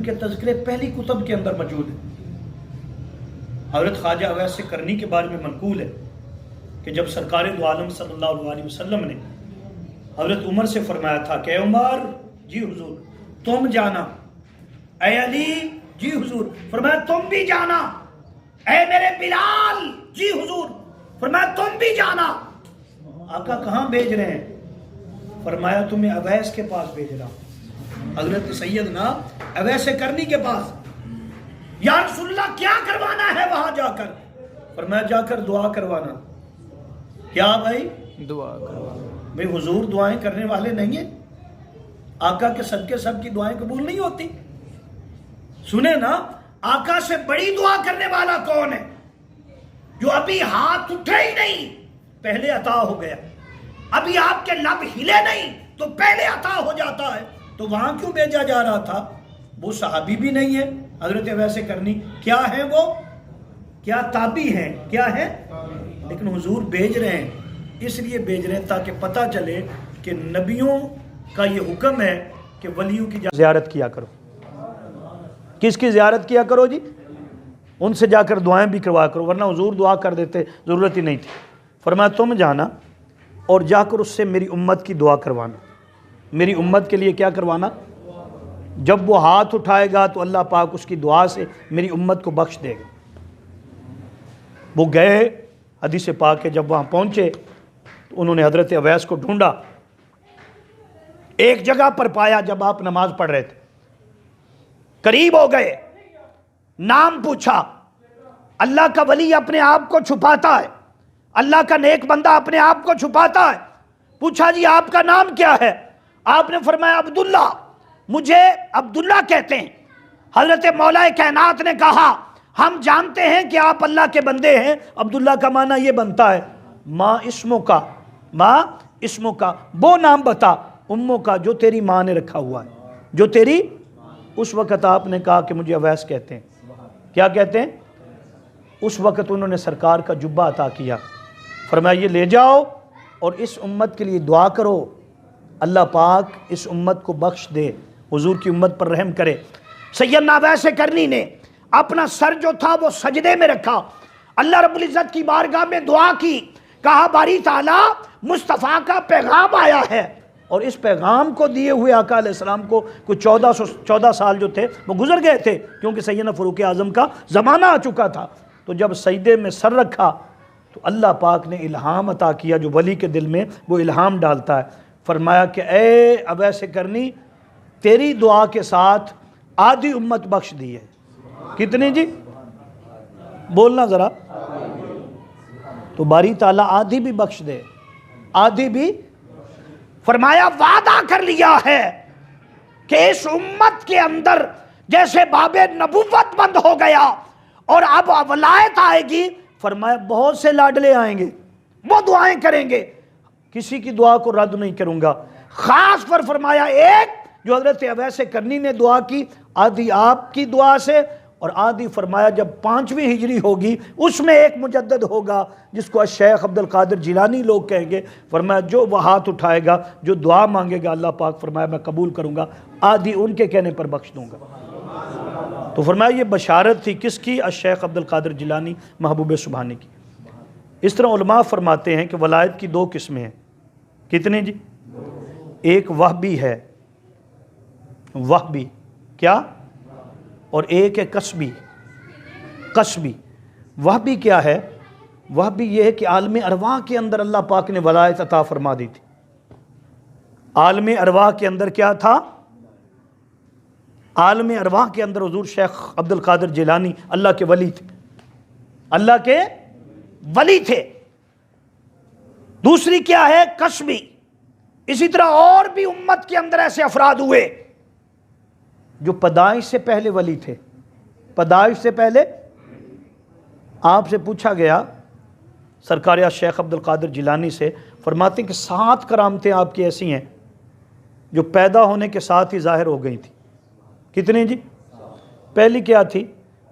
جن کے تذکرے پہلی کتب کے اندر موجود ہیں۔ حضرت خواجہ اویس کرنی کے بارے میں منقول ہے کہ جب سرکار دو عالم صلی اللہ علیہ وسلم نے حضرت عمر سے فرمایا تھا کہ اے عمر، جی حضور تم جانا، اے علی، جی حضور، فرمایا تم بھی جانا، اے میرے بلال، جی حضور، فرمایا تم بھی جانا۔ آقا کہاں بھیج رہے ہیں؟ فرمایا تمہیں اویس کے پاس بھیج رہا ہوں، حضرت سیدنا اویس کرنی کے پاس۔ یا رسول اللہ کیا کروانا ہے وہاں جا کر؟ فرمایا جا کر دعا کروانا۔ کیا بھائی؟ دعا کروانا۔ بھئی حضور دعائیں کرنے والے نہیں ہیں؟ آقا کے صدقے سب کی دعائیں قبول نہیں ہوتی؟ سنیں نا، آقا سے بڑی دعا کرنے والا کون ہے؟ جو ابھی ہاتھ اٹھے ہی نہیں پہلے عطا ہو گیا، ابھی آپ کے لب ہلے نہیں تو پہلے عطا ہو جاتا ہے۔ تو وہاں کیوں بھیجا جا رہا تھا؟ وہ صحابی بھی نہیں ہے حضرت اویس کرنی، کیا ہے وہ؟ کیا تابعی ہیں، کیا ہے؟ لیکن حضور بھیج رہے ہیں، اس لیے بھیج رہے ہیں تاکہ پتہ چلے کہ نبیوں کا یہ حکم ہے کہ ولیوں کی زیارت کیا کرو۔ کس کی زیارت کیا کرو جی؟ ان سے جا کر دعائیں بھی کروا کرو، ورنہ حضور دعا کر دیتے، ضرورت ہی نہیں تھی۔ فرمایا تم جانا اور جا کر اس سے میری امت کی دعا کروانا۔ میری امت کے لیے کیا کروانا؟ جب وہ ہاتھ اٹھائے گا تو اللہ پاک اس کی دعا سے میری امت کو بخش دے گا۔ وہ گئے، حدیث پاک ہے جب وہاں پہنچے تو انہوں نے حضرت اویس کو ڈھونڈا، ایک جگہ پر پایا جب آپ نماز پڑھ رہے تھے، قریب ہو گئے، نام پوچھا۔ اللہ کا ولی اپنے آپ کو چھپاتا ہے، اللہ کا نیک بندہ اپنے آپ کو چھپاتا ہے۔ پوچھا جی آپ کا نام کیا ہے؟ آپ نے فرمایا عبداللہ، مجھے عبداللہ کہتے ہیں۔ حضرت مولا کائنات نے کہا ہم جانتے ہیں کہ آپ اللہ کے بندے ہیں۔ عبداللہ کا معنی یہ بنتا ہے ماں اسموں کا، ماں اسموں کا، وہ نام بتا اموں کا جو تیری ماں نے رکھا ہوا ہے، جو تیری۔ اس وقت آپ نے کہا کہ مجھے اویس کہتے ہیں۔ کیا کہتے ہیں؟ اس وقت انہوں نے سرکار کا جبہ عطا کیا، فرمایا یہ لے جاؤ اور اس امت کے لیے دعا کرو، اللہ پاک اس امت کو بخش دے، حضور کی امت پر رحم کرے۔ سیدنا اویس کرنی نے اپنا سر جو تھا وہ سجدے میں رکھا، اللہ رب العزت کی بارگاہ میں دعا کی، کہا باری تعالیٰ مصطفیٰ کا پیغام آیا ہے، اور اس پیغام کو دیے ہوئے آقا علیہ السلام کو کچھ 14 سال جو تھے وہ گزر گئے تھے، کیونکہ سیدنا فاروق اعظم کا زمانہ آ چکا تھا۔ تو جب سجدے میں سر رکھا تو اللہ پاک نے الہام عطا کیا، جو ولی کے دل میں وہ الہام ڈالتا ہے۔ فرمایا کہ اے اویس کرنی، تیری دعا کے ساتھ آدھی امت بخش دی ہے۔ کتنی جی؟ بولنا ذرا۔ تو باری تعالیٰ آدھی بھی بخش دے، آدھی بھی۔ فرمایا وعدہ کر لیا ہے کہ اس امت کے اندر جیسے باب نبوت بند ہو گیا اور اب ولایت آئے گی، فرمایا بہت سے لاڈلے آئیں گے، وہ دعائیں کریں گے، کسی کی دعا کو رد نہیں کروں گا۔ خاص پر فرمایا ایک جو حضرت اویس کرنی نے دعا کی، آدھی آپ کی دعا سے، اور آدھی فرمایا جب 5ویں ہجری ہوگی اس میں ایک مجدد ہوگا جس کو شیخ عبد القادر جیلانی لوگ کہیں گے، فرمایا جو وہ ہاتھ اٹھائے گا، جو دعا مانگے گا، اللہ پاک فرمایا میں قبول کروں گا، آدھی ان کے کہنے پر بخش دوں گا۔ تو فرمایا یہ بشارت تھی کس کی؟ الشیخ عبد القادر جیلانی محبوب سبحانی کی۔ اس طرح علماء فرماتے ہیں کہ ولایت کی 2 قسمیں ہیں۔ کتنے جی؟ ایک وہبی ہے، وہبی کیا؟ اور ایک ہے قصبی، قصبی۔ وہبی کیا ہے؟ وہبی یہ ہے کہ عالم ارواح کے اندر اللہ پاک نے ولایت عطا فرما دی تھی۔ عالم ارواح کے اندر کیا تھا؟ عالم ارواح کے اندر حضور شیخ عبد القادر جیلانی اللہ کے ولی تھے، اللہ کے ولی تھے۔ دوسری کیا ہے؟ قصبی۔ اسی طرح اور بھی امت کے اندر ایسے افراد ہوئے جو پیدائش سے پہلے ولی تھے، پیدائش سے پہلے۔ آپ سے پوچھا گیا سرکار شیخ عبد القادر جیلانی سے، فرماتے ہیں کہ 7 کرامتیں آپ کی ایسی ہیں جو پیدا ہونے کے ساتھ ہی ظاہر ہو گئی تھی۔ کتنی جی؟ پہلی کیا تھی؟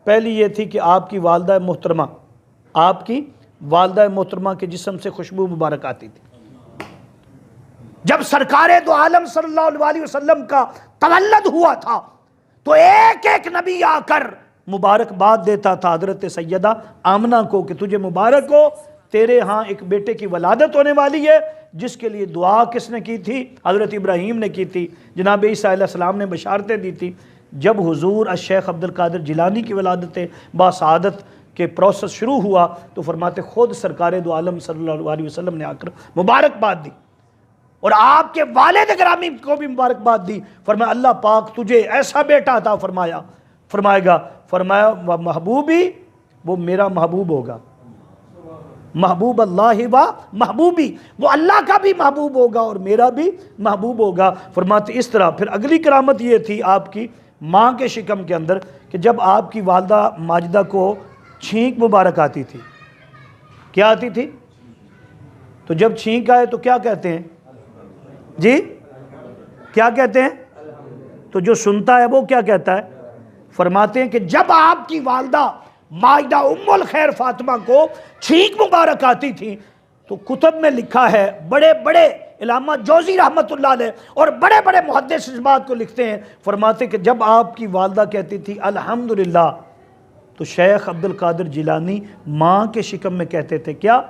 پہلی یہ تھی کہ آپ کی والدہ محترمہ، آپ کی والدہ محترمہ کے جسم سے خوشبو مبارک آتی تھی۔ جب سرکار دو عالم صلی اللہ علیہ وسلم کا تولد ہوا تھا تو تو ایک ایک نبی آ کر مبارکباد دیتا تھا حضرت سیدہ آمنہ کو کہ تجھے مبارک ہو، تیرے ہاں ایک بیٹے کی ولادت ہونے والی ہے، جس کے لیے دعا کس نے کی تھی؟ حضرت ابراہیم نے کی تھی، جناب عیسیٰ علیہ السلام نے بشارتیں دی تھی۔ جب حضور الشیخ عبدالقادر جیلانی کی ولادت باسعادت کے پروسیس شروع ہوا تو فرماتے خود سرکار دو عالم صلی اللہ علیہ وسلم نے آ کر مبارکباد دی، اور آپ کے والد گرامی کو بھی مبارکباد دی۔ فرمایا اللہ پاک تجھے ایسا بیٹا عطا فرمائے گا، فرمایا محبوبی، وہ میرا محبوب ہوگا، محبوب اللہ و محبوبی، وہ اللہ کا بھی محبوب ہوگا اور میرا بھی محبوب ہوگا۔ فرماتے اس طرح پھر اگلی کرامت یہ تھی آپ کی ماں کے شکم کے اندر کہ جب آپ کی والدہ ماجدہ کو چھینک مبارک آتی تھی، کیا آتی تھی؟ تو جب چھینک آئے تو کیا کہتے ہیں جی؟ کیا کہتے ہیں؟ تو جو سنتا ہے وہ کیا کہتا ہے؟ فرماتے ہیں کہ جب آپ کی والدہ ماجدہ ام الخیر فاطمہ کو چھینک مبارک آتی تھی تو کتب میں لکھا ہے، بڑے بڑے علامہ جوزی رحمت اللہ علیہ اور بڑے بڑے محدث اس بات کو لکھتے ہیں، فرماتے کہ جب آپ کی والدہ کہتی تھی الحمدللہ تو شیخ عبدالقادر جیلانی ماں کے شکم میں کہتے تھے کیا؟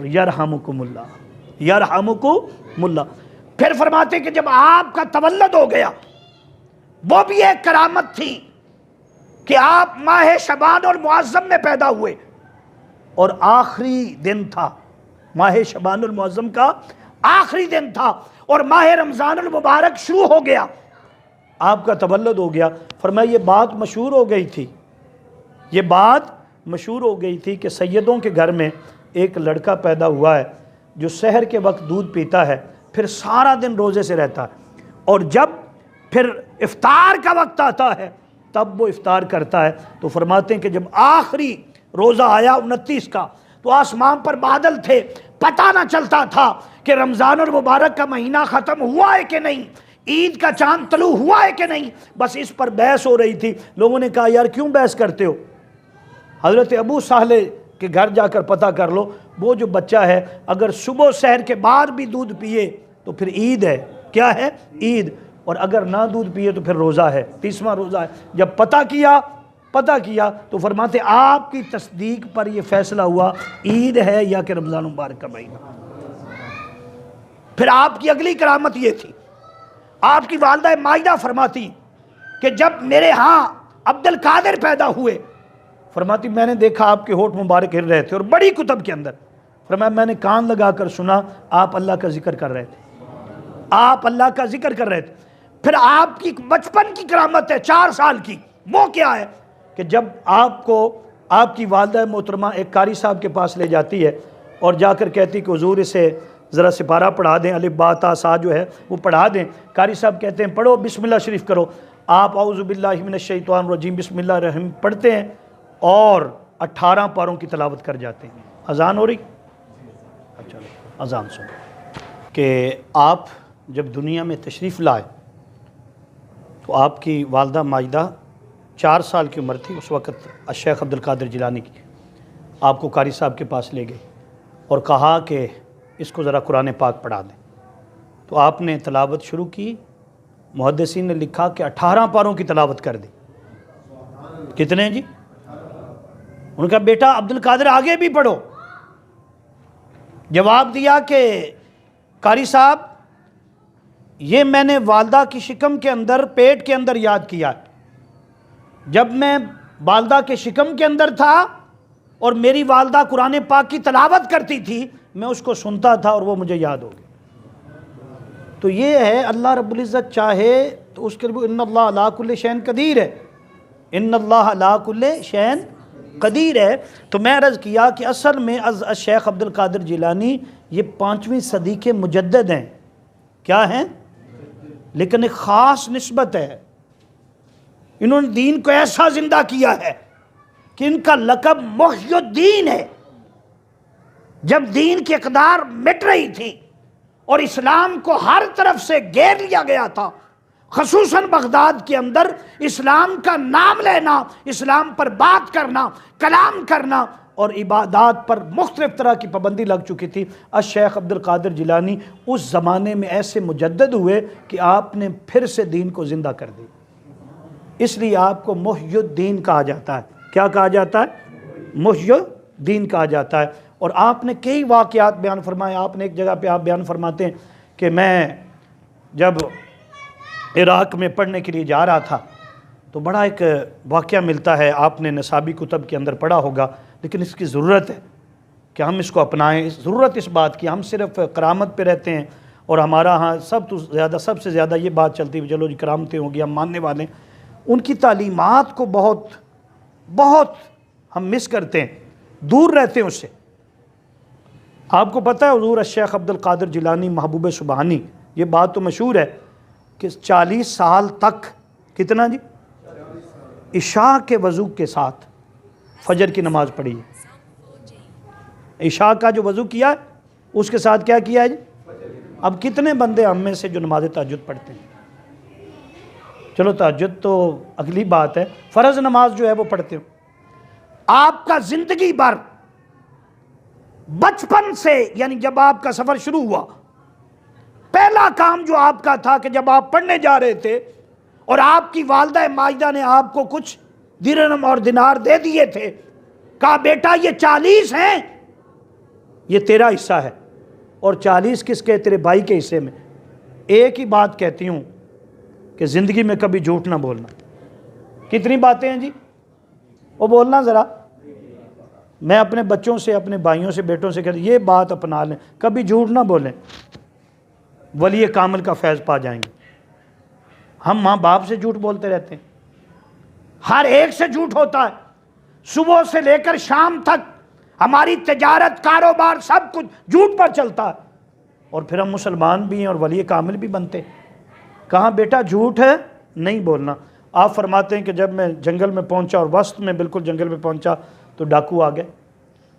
یرحمکم اللہ، یرحمکم اللہ۔ پھر فرماتے کہ جب آپ کا تولد ہو گیا، وہ بھی ایک کرامت تھی کہ آپ ماہ شعبان اور معظم میں پیدا ہوئے اور آخری دن تھا، ماہ شعبان المعظم کا آخری دن تھا اور ماہ رمضان المبارک شروع ہو گیا، آپ کا تولد ہو گیا۔ فرمایا یہ بات مشہور ہو گئی تھی، یہ بات مشہور ہو گئی تھی کہ سیدوں کے گھر میں ایک لڑکا پیدا ہوا ہے جو سحر کے وقت دودھ پیتا ہے، پھر سارا دن روزے سے رہتا ہے، اور جب پھر افطار کا وقت آتا ہے تب وہ افطار کرتا ہے۔ تو فرماتے ہیں کہ جب آخری روزہ آیا 29 کا تو آسمان پر بادل تھے، پتہ نہ چلتا تھا کہ رمضان المبارک کا مہینہ ختم ہوا ہے کہ نہیں، عید کا چاند طلوع ہوا ہے کہ نہیں، بس اس پر بحث ہو رہی تھی۔ لوگوں نے کہا یار کیوں بحث کرتے ہو؟ حضرت ابو صالح کے گھر جا کر پتہ کر لو، وہ جو بچہ ہے اگر صبح سحر کے بعد بھی دودھ پیے تو پھر عید ہے، کیا ہے؟ عید، اور اگر نہ دودھ پیے تو پھر روزہ ہے، 30واں روزہ ہے۔ جب پتہ کیا تو فرماتے آپ کی تصدیق پر یہ فیصلہ ہوا عید ہے یا کہ رمضان مبارک کا مہینہ۔ پھر آپ کی اگلی کرامت یہ تھی، آپ کی والدہ ماجدہ فرماتی کہ جب میرے ہاں عبدالقادر پیدا ہوئے، فرماتی میں نے دیکھا آپ کے ہونٹ مبارک ہل رہے تھے، اور بڑی کتب کے اندر فرمایا میں نے کان لگا کر سنا آپ اللہ کا ذکر کر رہے تھے، آپ اللہ کا ذکر کر رہے تھے۔ پھر آپ کی بچپن کی کرامت ہے 4 سال کی، وہ کیا ہے کہ جب آپ کو آپ کی والدہ محترمہ ایک قاری صاحب کے پاس لے جاتی ہے اور جا کر کہتی کہ حضور اسے ذرا سپارہ پڑھا دیں، الف با تا سا جو ہے وہ پڑھا دیں۔ قاری صاحب کہتے ہیں پڑھو، بسم اللہ شریف کرو۔ آپ اعوذ باللہ من الشیطان الرجیم بسم اللہ الرحیم پڑھتے ہیں اور 18 پاروں کی تلاوت کر جاتے ہیں۔ اذان ہو رہی؟ اچھا اذان سنو کہ آپ جب دنیا میں تشریف لائے تو آپ کی والدہ ماجدہ 4 سال کی عمر تھی، اس وقت الشیخ عبدالقادر جیلانی کی آپ کو قاری صاحب کے پاس لے گئے اور کہا کہ اس کو ذرا قرآن پاک پڑھا دیں۔ تو آپ نے تلاوت شروع کی، محدثین نے لکھا کہ 18 پاروں کی تلاوت کر دی۔ کتنے جی؟ ان کا بیٹا عبدالقادر آگے بھی پڑھو۔ جواب دیا کہ قاری صاحب یہ میں نے والدہ کی شکم کے اندر پیٹ کے اندر یاد کیا، جب میں والدہ کے شکم کے اندر تھا اور میری والدہ قرآن پاک کی تلاوت کرتی تھی، میں اس کو سنتا تھا اور وہ مجھے یاد ہو گیا۔ تو یہ ہے اللہ رب العزت چاہے تو اس کے لیے ان اللہ علی کل شیء قدیر ہے، ان اللہ علی کل شیء قدیر ہے۔ تو میں عرض کیا کہ اصل میں شیخ عبدالقادر جیلانی یہ 5ویں صدی کے مجدد ہیں، کیا ہیں؟ لیکن ایک خاص نسبت ہے، انہوں نے دین کو ایسا زندہ کیا ہے کہ ان کا لقب محی الدین ہے۔ جب دین کی اقدار مٹ رہی تھی اور اسلام کو ہر طرف سے گھیر لیا گیا تھا، خصوصاً بغداد کے اندر اسلام کا نام لینا، اسلام پر بات کرنا، کلام کرنا اور عبادات پر مختلف طرح کی پابندی لگ چکی تھی، الشیخ عبدالقادر جیلانی اس زمانے میں ایسے مجدد ہوئے کہ آپ نے پھر سے دین کو زندہ کر دی۔ اس لیے آپ کو محی الدین کہا جاتا ہے۔ کیا کہا جاتا ہے؟ محی الدین کہا جاتا ہے۔ اور آپ نے کئی واقعات بیان فرمائے۔ آپ نے ایک جگہ پہ آپ بیان فرماتے ہیں کہ میں جب عراق میں پڑھنے کے لیے جا رہا تھا تو بڑا ایک واقعہ ملتا ہے، آپ نے نصابی کتب کے اندر پڑھا ہوگا، لیکن اس کی ضرورت ہے کہ ہم اس کو اپنائیں۔ ضرورت اس بات کی، ہم صرف کرامت پہ رہتے ہیں اور ہمارا ہاں سب سے زیادہ یہ بات چلتی ہے چلو جی کرامتیں ہوگی، ہم ماننے والے ہیں۔ ان کی تعلیمات کو بہت ہم مس کرتے ہیں، دور رہتے ہیں اس سے۔ آپ کو پتہ ہے حضور الشیخ عبد القادر جیلانی محبوب سبحانی، یہ بات تو مشہور ہے کہ 40 سال تک کتنا جی عشاء کے وضو کے ساتھ فجر کی نماز پڑھی ہے۔ عشاء کا جو وضو کیا ہے اس کے ساتھ کیا کیا ہے جی؟ اب کتنے بندے ہم میں سے جو نماز تہجد پڑھتے ہیں؟ چلو تہجد تو اگلی بات ہے، فرض نماز جو ہے وہ پڑھتے ہو۔ آپ کا زندگی بھر بچپن سے، یعنی جب آپ کا سفر شروع ہوا، پہلا کام جو آپ کا تھا کہ جب آپ پڑھنے جا رہے تھے اور آپ کی والدہ ماجدہ نے آپ کو کچھ درہم اور دینار دے دیے تھے، کہا بیٹا یہ 40 ہیں، یہ تیرا حصہ ہے، اور 40 کس کے؟ تیرے بھائی کے حصے میں۔ ایک ہی بات کہتی ہوں کہ زندگی میں کبھی جھوٹ نہ بولنا۔ کتنی باتیں ہیں جی وہ بولنا ذرا، میں اپنے بچوں سے، اپنے بھائیوں سے، بیٹوں سے کہتا ہوں یہ بات اپنا لیں، کبھی جھوٹ نہ بولیں، ولی کامل کا فیض پا جائیں گے۔ ہم ماں باپ سے جھوٹ بولتے رہتے ہیں، ہر ایک سے جھوٹ ہوتا ہے، صبح سے لے کر شام تک ہماری تجارت، کاروبار، سب کچھ جھوٹ پر چلتا ہے، اور پھر ہم مسلمان بھی ہیں اور ولی کامل بھی بنتے ہیں۔ کہاں بیٹا جھوٹ ہے نہیں بولنا۔ آپ فرماتے ہیں کہ جب میں جنگل میں پہنچا اور وسط میں بالکل جنگل میں پہنچا تو ڈاکو آ گئے،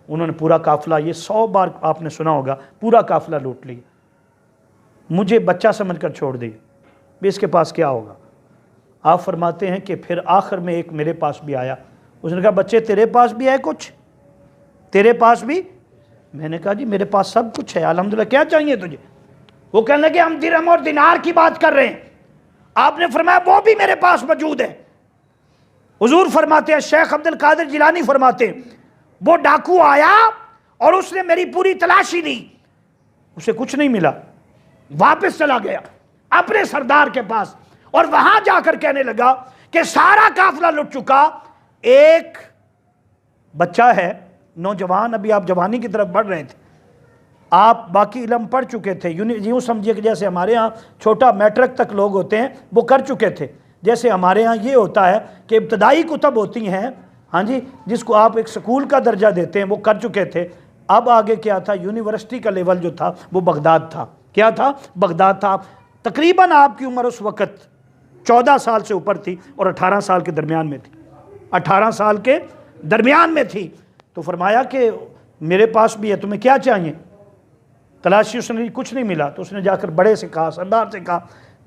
انہوں نے پورا قافلہ، یہ 100 بار آپ نے سنا ہوگا، پورا قافلہ لوٹ لیا، مجھے بچہ سمجھ کر چھوڑ دی، اس کے پاس کیا ہوگا؟ آپ فرماتے ہیں کہ پھر آخر میں ایک میرے پاس بھی آیا، اس نے کہا بچے تیرے پاس بھی ہے کچھ؟ تیرے پاس بھی؟ میں نے کہا جی میرے پاس سب کچھ ہے الحمدللہ، کیا چاہیے تجھے؟ وہ کہنے لگے ہم درہم اور دینار کی بات کر رہے ہیں۔ آپ نے فرمایا وہ بھی میرے پاس موجود ہے۔ حضور فرماتے ہیں، شیخ عبد القادر جیلانی فرماتے ہیں، وہ ڈاکو آیا اور اس نے میری پوری تلاشی لی، اسے کچھ نہیں ملا، واپس چلا گیا اپنے سردار کے پاس، اور وہاں جا کر کہنے لگا کہ سارا قافلہ لٹ چکا، ایک بچہ ہے نوجوان، ابھی آپ جوانی کی طرف بڑھ رہے تھے، آپ باقی علم پڑھ چکے تھے، یوں سمجھیے کہ جیسے ہمارے ہاں چھوٹا میٹرک تک لوگ ہوتے ہیں وہ کر چکے تھے، جیسے ہمارے ہاں یہ ہوتا ہے کہ ابتدائی کتب ہوتی ہیں، ہاں جی، جس کو آپ ایک سکول کا درجہ دیتے ہیں، وہ کر چکے تھے۔ اب آگے کیا تھا؟ یونیورسٹی کا لیول جو تھا وہ بغداد تھا۔ کیا تھا؟ بغداد تھا۔ تقریباً آپ کی عمر اس وقت 14 سال سے اوپر تھی اور 18 سال کے درمیان میں تھی، 18 سال کے درمیان میں تھی۔ تو فرمایا کہ میرے پاس بھی ہے، تمہیں کیا چاہیے؟ تلاشی اس نے کچھ نہیں ملا، تو اس نے جا کر بڑے سے کہا، سردار سے کہا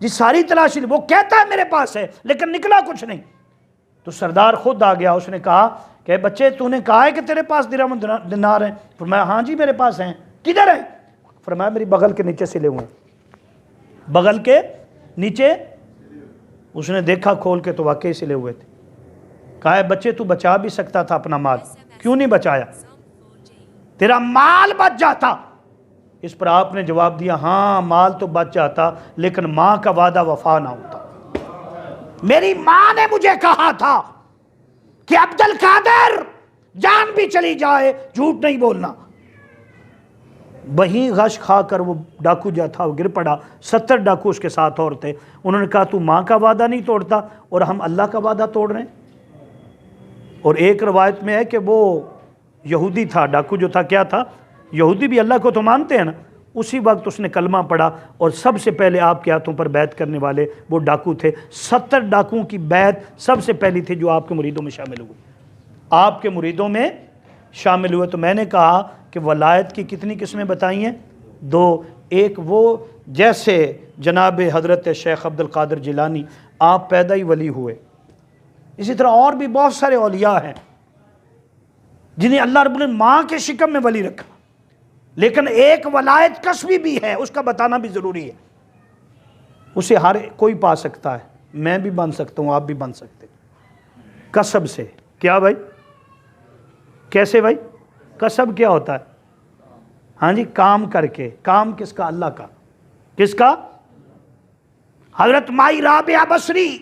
جی ساری تلاشی لی، وہ کہتا ہے میرے پاس ہے لیکن نکلا کچھ نہیں۔ تو سردار خود آ گیا، اس نے کہا کہ بچے تو نے کہا ہے کہ تیرے پاس درہم دینار ہیں؟ فرمایا ہاں جی میرے پاس ہیں۔ کدھر ہیں؟ فرمایا میری بغل کے نیچے سلے ہوئے ہیں۔ بغل کے نیچے؟ اس نے دیکھا کھول کے تو واقعی سلے ہوئے تھے۔ کہا ہے بچے تو بچا بھی سکتا تھا اپنا مال، کیوں نہیں بچایا؟ تیرا مال بچ جاتا۔ اس پر آپ نے جواب دیا ہاں مال تو بچ جاتا لیکن ماں کا وعدہ وفا نہ ہوتا۔ میری ماں نے مجھے کہا تھا کہ عبد القادر جان بھی چلی جائے جھوٹ نہیں بولنا۔ وہیں غش کھا کر وہ ڈاکو جو تھا وہ گر پڑا، 70 ڈاکو اس کے ساتھ اور تھے۔ انہوں نے کہا تو ماں کا وعدہ نہیں توڑتا اور ہم اللہ کا وعدہ توڑ رہے ہیں۔ اور ایک روایت میں ہے کہ وہ یہودی تھا، ڈاکو جو تھا کیا تھا؟ یہودی بھی اللہ کو تو مانتے ہیں نا۔ اسی وقت اس نے کلمہ پڑھا اور سب سے پہلے آپ کے ہاتھوں پر بیعت کرنے والے وہ ڈاکو تھے۔ 70 ڈاکوؤں کی بیعت سب سے پہلی تھی جو آپ کے مریدوں میں شامل ہوئی، آپ کے مریدوں میں شامل ہوئے۔ تو میں نے کہا کہ ولایت کی کتنی قسمیں بتائی ہیں؟ 2۔ ایک وہ جیسے جناب حضرت شیخ عبد القادر جیلانی آپ پیدا ہی ولی ہوئے، اسی طرح اور بھی بہت سارے اولیاء ہیں جنہیں اللہ رب العالمین ماں کے شکم میں ولی رکھا، لیکن ایک ولایت کسبی بھی ہے، اس کا بتانا بھی ضروری ہے۔ اسے ہر کوئی پا سکتا ہے، میں بھی بن سکتا ہوں، آپ بھی بن سکتے، کسب سے۔ کیا بھائی؟ کیسے بھائی؟ کسب کیا ہوتا ہے؟ ہاں جی، کام کر کے۔ کام کس کا؟ اللہ کا۔ کس کا؟ حضرت مائی رابعہ بصری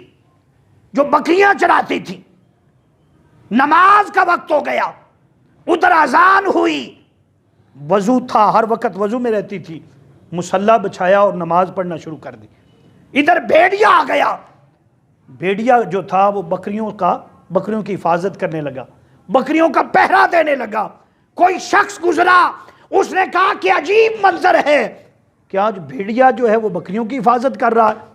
جو بکریاں چراتی تھی، نماز کا وقت ہو گیا، ادھر اذان ہوئی، وضو تھا، ہر وقت وضو میں رہتی تھی، مصلی بچھایا اور نماز پڑھنا شروع کر دی۔ ادھر بھیڑیا آ گیا، بھیڑیا جو تھا وہ بکریوں کی حفاظت کرنے لگا، بکریوں کا پہرا دینے لگا۔ کوئی شخص گزرا، اس نے کہا کہ عجیب منظر ہے کہ آج بھیڑیا جو ہے وہ بکریوں کی حفاظت کر رہا ہے۔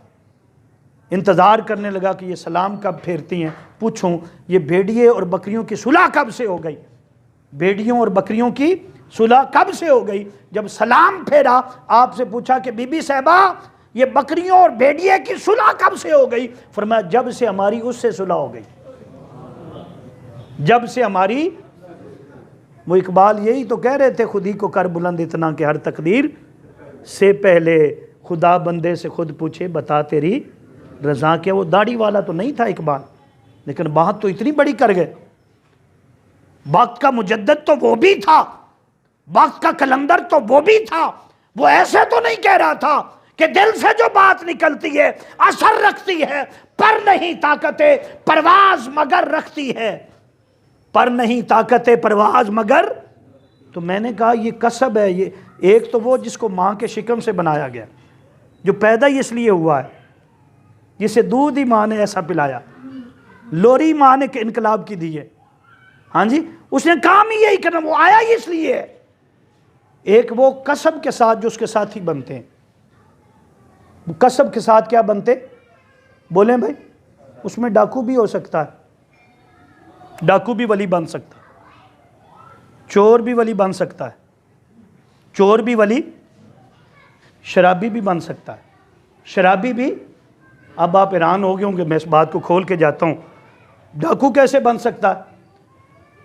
انتظار کرنے لگا کہ یہ سلام کب پھیرتی ہیں، پوچھوں یہ بھیڑیے اور بکریوں کی صلح کب سے ہو گئی، بھیڑیوں اور بکریوں کی صلح کب سے ہو گئی؟ جب سلام پھیرا، آپ سے پوچھا کہ بی بی صاحبہ یہ بکریوں اور بھیڑیے کی صلح کب سے ہو گئی؟ فرمایا جب سے ہماری اس سے صلح ہو گئی، جب سے ہماری۔ وہ اقبال یہی تو کہہ رہے تھے، خود ہی کو کر بلند اتنا کہ ہر تقدیر سے پہلے خدا بندے سے خود پوچھے بتا تیری رضا کیا۔ وہ داڑھی والا تو نہیں تھا اقبال، لیکن بات تو اتنی بڑی کر گئے۔ وقت کا مجدد تو وہ بھی تھا، وقت کا کلندر تو وہ بھی تھا۔ وہ ایسے تو نہیں کہہ رہا تھا کہ دل سے جو بات نکلتی ہے اثر رکھتی ہے، پر نہیں طاقت پرواز مگر رکھتی ہے، پر نہیں طاقت پرواز مگر۔ تو میں نے کہا یہ کسب ہے۔ یہ ایک تو وہ جس کو ماں کے شکم سے بنایا گیا، جو پیدا ہی اس لیے ہوا ہے، جسے دودھ ہی ماں نے ایسا پلایا، لوری ماں نے انقلاب کی دی ہے، ہاں جی، اس نے کام ہی یہی کرنا، وہ آیا ہی اس لیے ہے۔ ایک وہ کسب کے ساتھ جو اس کے ساتھ ہی بنتے ہیں، وہ کسب کے ساتھ کیا بنتے؟ بولیں بھائی؟ اس میں ڈاکو بھی ہو سکتا ہے، ڈاکو بھی ولی بن سکتا ہے، چور بھی ولی بن سکتا ہے، چور بھی ولی، شرابی بھی بن سکتا ہے، شرابی بھی۔ اب آپ حیران ہو گئے ہوں کہ میں اس بات کو کھول کے جاتا ہوں، ڈاکو کیسے بن سکتا ہے؟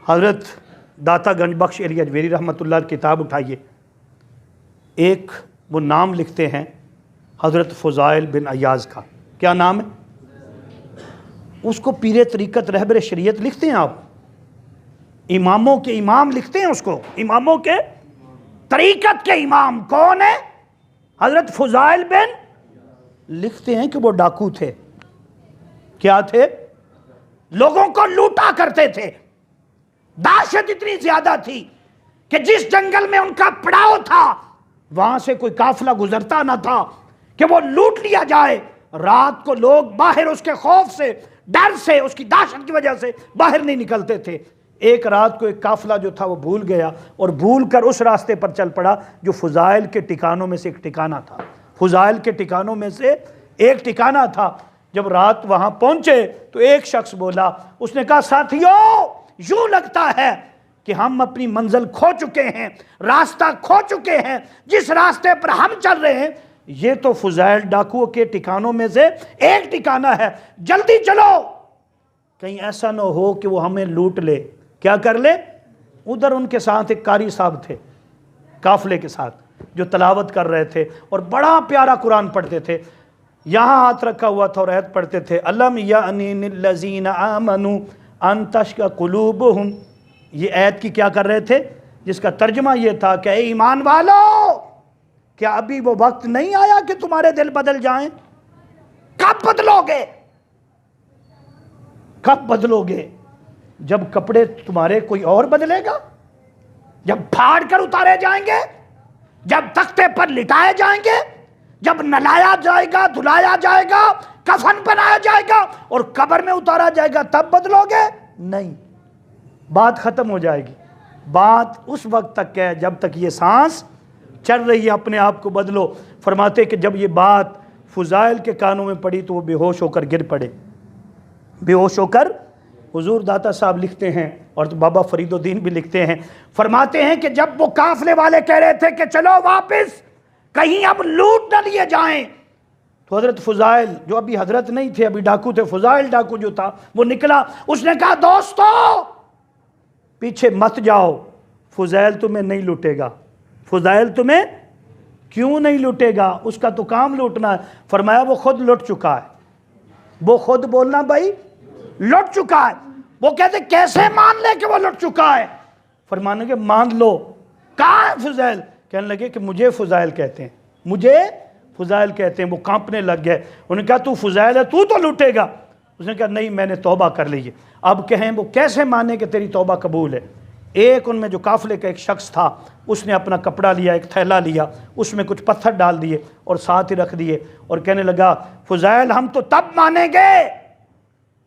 حضرت داتا گنج بخش علی اجمیری رحمۃ اللہ کی کتاب اٹھائیے، ایک وہ نام لکھتے ہیں حضرت فضائل بن ایاز کا۔ کیا نام ہے؟ اس کو پیر طریقت رہبر شریعت لکھتے ہیں آپ، اماموں کے امام لکھتے ہیں اس کو، اماموں کے طریقت کے امام کون ہے؟ حضرت فضائل بن۔ لکھتے ہیں کہ وہ ڈاکو تھے۔ کیا تھے؟ لوگوں کو لوٹا کرتے تھے۔ دہشت اتنی زیادہ تھی کہ جس جنگل میں ان کا پڑاؤ تھا وہاں سے کوئی قافلہ گزرتا نہ تھا کہ وہ لوٹ لیا جائے۔ رات کو لوگ باہر اس کے خوف سے، ڈر سے، اس کی دہشت کی وجہ سے باہر نہیں نکلتے تھے۔ ایک رات کو ایک قافلہ جو تھا وہ بھول گیا اور بھول کر اس راستے پر چل پڑا جو فضائل کے ٹھکانوں میں سے ایک ٹھکانہ تھا، فضائل کے ٹھکانوں میں سے ایک ٹھکانہ تھا۔ جب رات وہاں پہنچے تو ایک شخص بولا، اس نے کہا ساتھیو یوں لگتا ہے کہ ہم اپنی منزل کھو چکے ہیں، راستہ کھو چکے ہیں، جس راستے پر ہم چل رہے ہیں یہ تو فضائل ڈاکوؤں کے ٹھکانوں میں سے ایک ٹھکانہ ہے، جلدی چلو کہیں ایسا نہ ہو کہ وہ ہمیں لوٹ لے۔ کیا کر لے؟ ادھر ان کے ساتھ ایک قاری صاحب تھے قافلے کے ساتھ جو تلاوت کر رہے تھے اور بڑا پیارا قرآن پڑھتے تھے، یہاں ہاتھ رکھا ہوا تھا اور آیت پڑھتے تھے، الم یعنی للذین آمنوا ان تشکا قلوبہم۔ یہ آیت کی کیا کر رہے تھے؟ جس کا ترجمہ یہ تھا کہ اے ایمان والو، کیا ابھی وہ وقت نہیں آیا کہ تمہارے دل بدل جائیں؟ کب بدلو گے؟ کب بدلو گے؟ جب کپڑے تمہارے کوئی اور بدلے گا، جب پھاڑ کر اتارے جائیں گے، جب تختے پر لٹائے جائیں گے، جب نلایا جائے گا، دھلایا جائے گا، کفن بنایا جائے گا اور قبر میں اتارا جائے گا، تب بدلو گے؟ نہیں، بات ختم ہو جائے گی۔ بات اس وقت تک ہے جب تک یہ سانس چل رہی ہے، اپنے آپ کو بدلو۔ فرماتے کہ جب یہ بات فضائل کے کانوں میں پڑی تو وہ بے ہوش ہو کر گر پڑے، بے ہوش ہو کر۔ حضور داتا صاحب لکھتے ہیں اور بابا فرید الدین بھی لکھتے ہیں، فرماتے ہیں کہ جب وہ قافلے والے کہہ رہے تھے کہ چلو واپس کہیں اب لوٹ نہ لیے جائیں، تو حضرت فضائل جو ابھی حضرت نہیں تھے، ابھی ڈاکو تھے، فضائل ڈاکو جو تھا وہ نکلا، اس نے کہا دوستو پیچھے مت جاؤ، فضائل تمہیں نہیں لوٹے گا۔ فضائل تمہیں کیوں نہیں لوٹے گا؟ اس کا تو کام لوٹنا ہے۔ فرمایا وہ خود لٹ چکا ہے، وہ خود بولنا بھائی لٹ چکا ہے. وہ کہتے کیسے مان لے کہ وہ لٹ چکا ہے؟ فرمانے کے مان لو. کہاں ہے فضیل؟ کہنے لگے کہ مجھے فضیل کہتے ہیں، مجھے فضیل کہتے ہیں. وہ کانپنے لگ گئے. انہوں نے کہا تو فضیل ہے، تو لوٹے گا. اس نے کہا نہیں، میں نے توبہ کر لی ہے. اب کہیں وہ کیسے مانے کہ تیری توبہ قبول ہے؟ ایک ان میں جو قافلے کا ایک شخص تھا، اس نے اپنا کپڑا لیا، ایک تھیلا لیا، اس میں کچھ پتھر ڈال دیے اور ساتھ ہی رکھ دیے، اور کہنے لگا فضیل ہم تو تب مانیں گے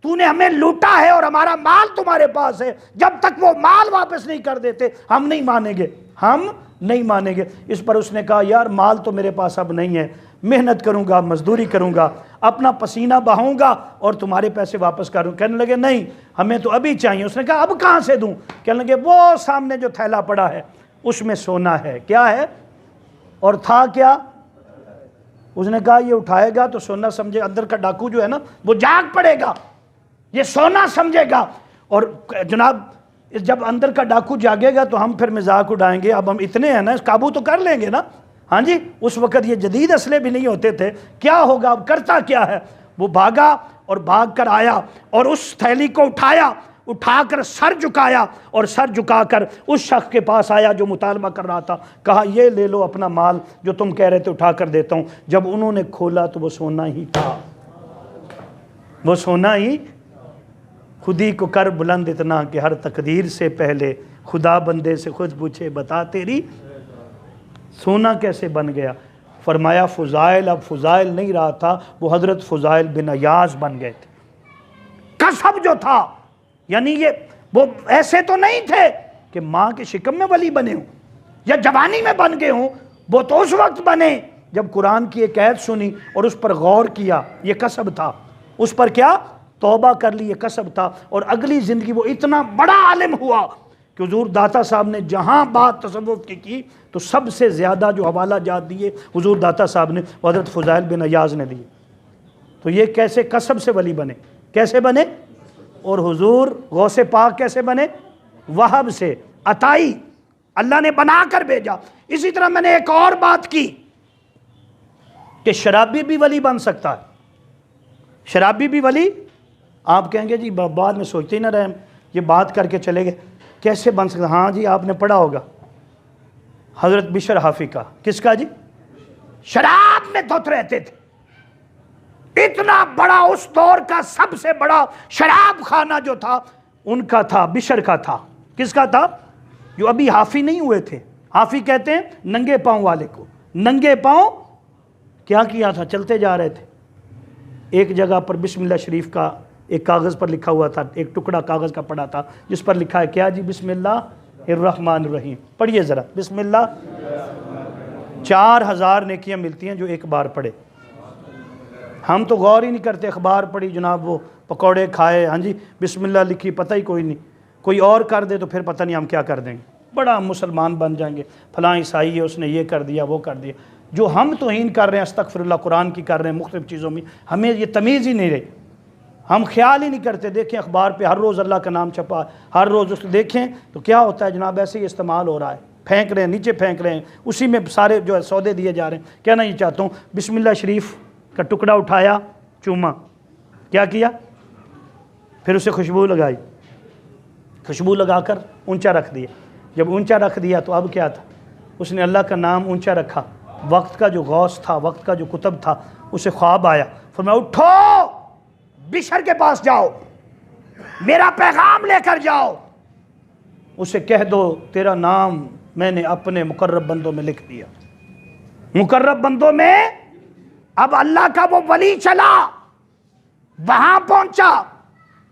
تو نے ہمیں لوٹا ہے اور ہمارا مال تمہارے پاس ہے، جب تک وہ مال واپس نہیں کر دیتے ہم نہیں مانیں گے، ہم نہیں مانیں گے. اس پر اس نے کہا یار مال تو میرے پاس اب نہیں ہے، محنت کروں گا، مزدوری کروں گا، اپنا پسینہ بہاؤں گا اور تمہارے پیسے واپس کروں. کہنے لگے نہیں ہمیں تو ابھی چاہیے. اس نے کہا اب کہاں سے دوں؟ کہنے لگے وہ سامنے جو تھیلا پڑا ہے اس میں سونا ہے. کیا ہے؟ اور تھا کیا؟ اس نے کہا یہ اٹھائے گا تو سونا سمجھے، اندر کا ڈاکو جو ہے نا وہ جاگ پڑے گا، یہ سونا سمجھے گا. اور جناب جب اندر کا ڈاکو جاگے گا تو ہم پھر مذاق اڑائیں گے، اب ہم اتنے ہیں نا قابو تو کر لیں گے نا. ہاں جی، اس وقت یہ جدید اسلحے بھی نہیں ہوتے تھے، کیا ہوگا اب کرتا کیا ہے. وہ بھاگا اور بھاگ کر آیا اور اس تھیلی کو اٹھا کر سر جھکایا اور سر جھکا کر اس شخص کے پاس آیا جو مطالبہ کر رہا تھا. کہا یہ لے لو اپنا مال جو تم کہہ رہے تھے اٹھا کر دیتا ہوں. جب انہوں نے کھولا تو وہ سونا ہی تھا، وہ سونا ہی. خودی کو کر بلند اتنا کہ ہر تقدیر سے پہلے خدا بندے سے خود پوچھے بتا تیری سونا کیسے بن گیا. فرمایا فضائل اب فضائل نہیں رہا تھا، وہ حضرت فضائل بن عیاض بن گئے تھے. کسب جو تھا، یعنی یہ وہ ایسے تو نہیں تھے کہ ماں کے شکم میں ولی بنے ہوں یا جوانی میں بن گئے ہوں. وہ تو اس وقت بنے جب قرآن کی ایک آیت سنی اور اس پر غور کیا، یہ کسب تھا. اس پر کیا توبہ کر لی، یہ کسب تھا. اور اگلی زندگی وہ اتنا بڑا عالم ہوا کہ حضور داتا صاحب نے جہاں بات تصوف کی تو سب سے زیادہ جو حوالہ جات دیے حضور داتا صاحب نے وہ حضرت فضائل بن عیاض نے دیے. تو یہ کیسے کسب سے ولی بنے، کیسے بنے؟ اور حضور غوث پاک کیسے بنے؟ وہب سے، عطائی، اللہ نے بنا کر بھیجا. اسی طرح میں نے ایک اور بات کی کہ شرابی بھی ولی بن سکتا ہے. شرابی بھی ولی. آپ کہیں گے جی بعد میں سوچتے ہی نہ رہے، یہ بات کر کے چلے گئے کیسے بن سکتا؟ ہاں جی آپ نے پڑھا ہوگا حضرت بشر حافی کا. کس کا جی؟ شراب میں دھت رہتے تھے. اتنا بڑا اس دور کا سب سے بڑا شراب خانہ جو تھا ان کا تھا، بشر کا تھا. کس کا تھا؟ جو ابھی حافی نہیں ہوئے تھے. حافی کہتے ہیں ننگے پاؤں والے کو. ننگے پاؤں کیا کیا تھا؟ چلتے جا رہے تھے، ایک جگہ پر بسم اللہ شریف کا ایک کاغذ پر لکھا ہوا تھا، ایک ٹکڑا کاغذ کا پڑا تھا جس پر لکھا ہے کیا جی؟ بسم اللہ الرحمن الرحیم. پڑھیے ذرا بسم اللہ. 4000 نیکیاں ملتی ہیں جو ایک بار پڑھے. ہم تو غور ہی نہیں کرتے، اخبار پڑھی جناب، وہ پکوڑے کھائے، ہاں جی بسم اللہ لکھی، پتہ ہی کوئی نہیں. کوئی اور کر دے تو پھر پتہ نہیں ہم کیا کر دیں گے، بڑا مسلمان بن جائیں گے، فلاں عیسائی ہے اس نے یہ کر دیا وہ کر دیا. جو ہم توہین کر رہے ہیں استغفر اللہ قرآن کی کر رہے ہیں مختلف چیزوں میں، ہمیں یہ تمیز ہی نہیں رہی، ہم خیال ہی نہیں کرتے. دیکھیں اخبار پہ ہر روز اللہ کا نام چھپا، ہر روز اس کو دیکھیں تو کیا ہوتا ہے جناب، ایسے ہی استعمال ہو رہا ہے، پھینک رہے ہیں نیچے پھینک رہے ہیں، اسی میں سارے جو ہے سودے دیے جا رہے ہیں. کہنا یہ چاہتا ہوں بسم اللہ شریف کا ٹکڑا اٹھایا، چوما، کیا کیا؟ پھر اسے خوشبو لگائی، خوشبو لگا کر اونچا رکھ دیا. جب اونچا رکھ دیا تو اب کیا تھا؟ اس نے اللہ کا نام اونچا رکھا. وقت کا جو غوث تھا، وقت کا جو کتب تھا، اسے خواب آیا. فرمایا اٹھو بشر کے پاس جاؤ، میرا پیغام لے کر جاؤ، اسے کہہ دو تیرا نام میں نے اپنے مقرب بندوں میں لکھ دیا. مقرب بندوں میں اب اللہ کا وہ ولی چلا، وہاں پہنچا،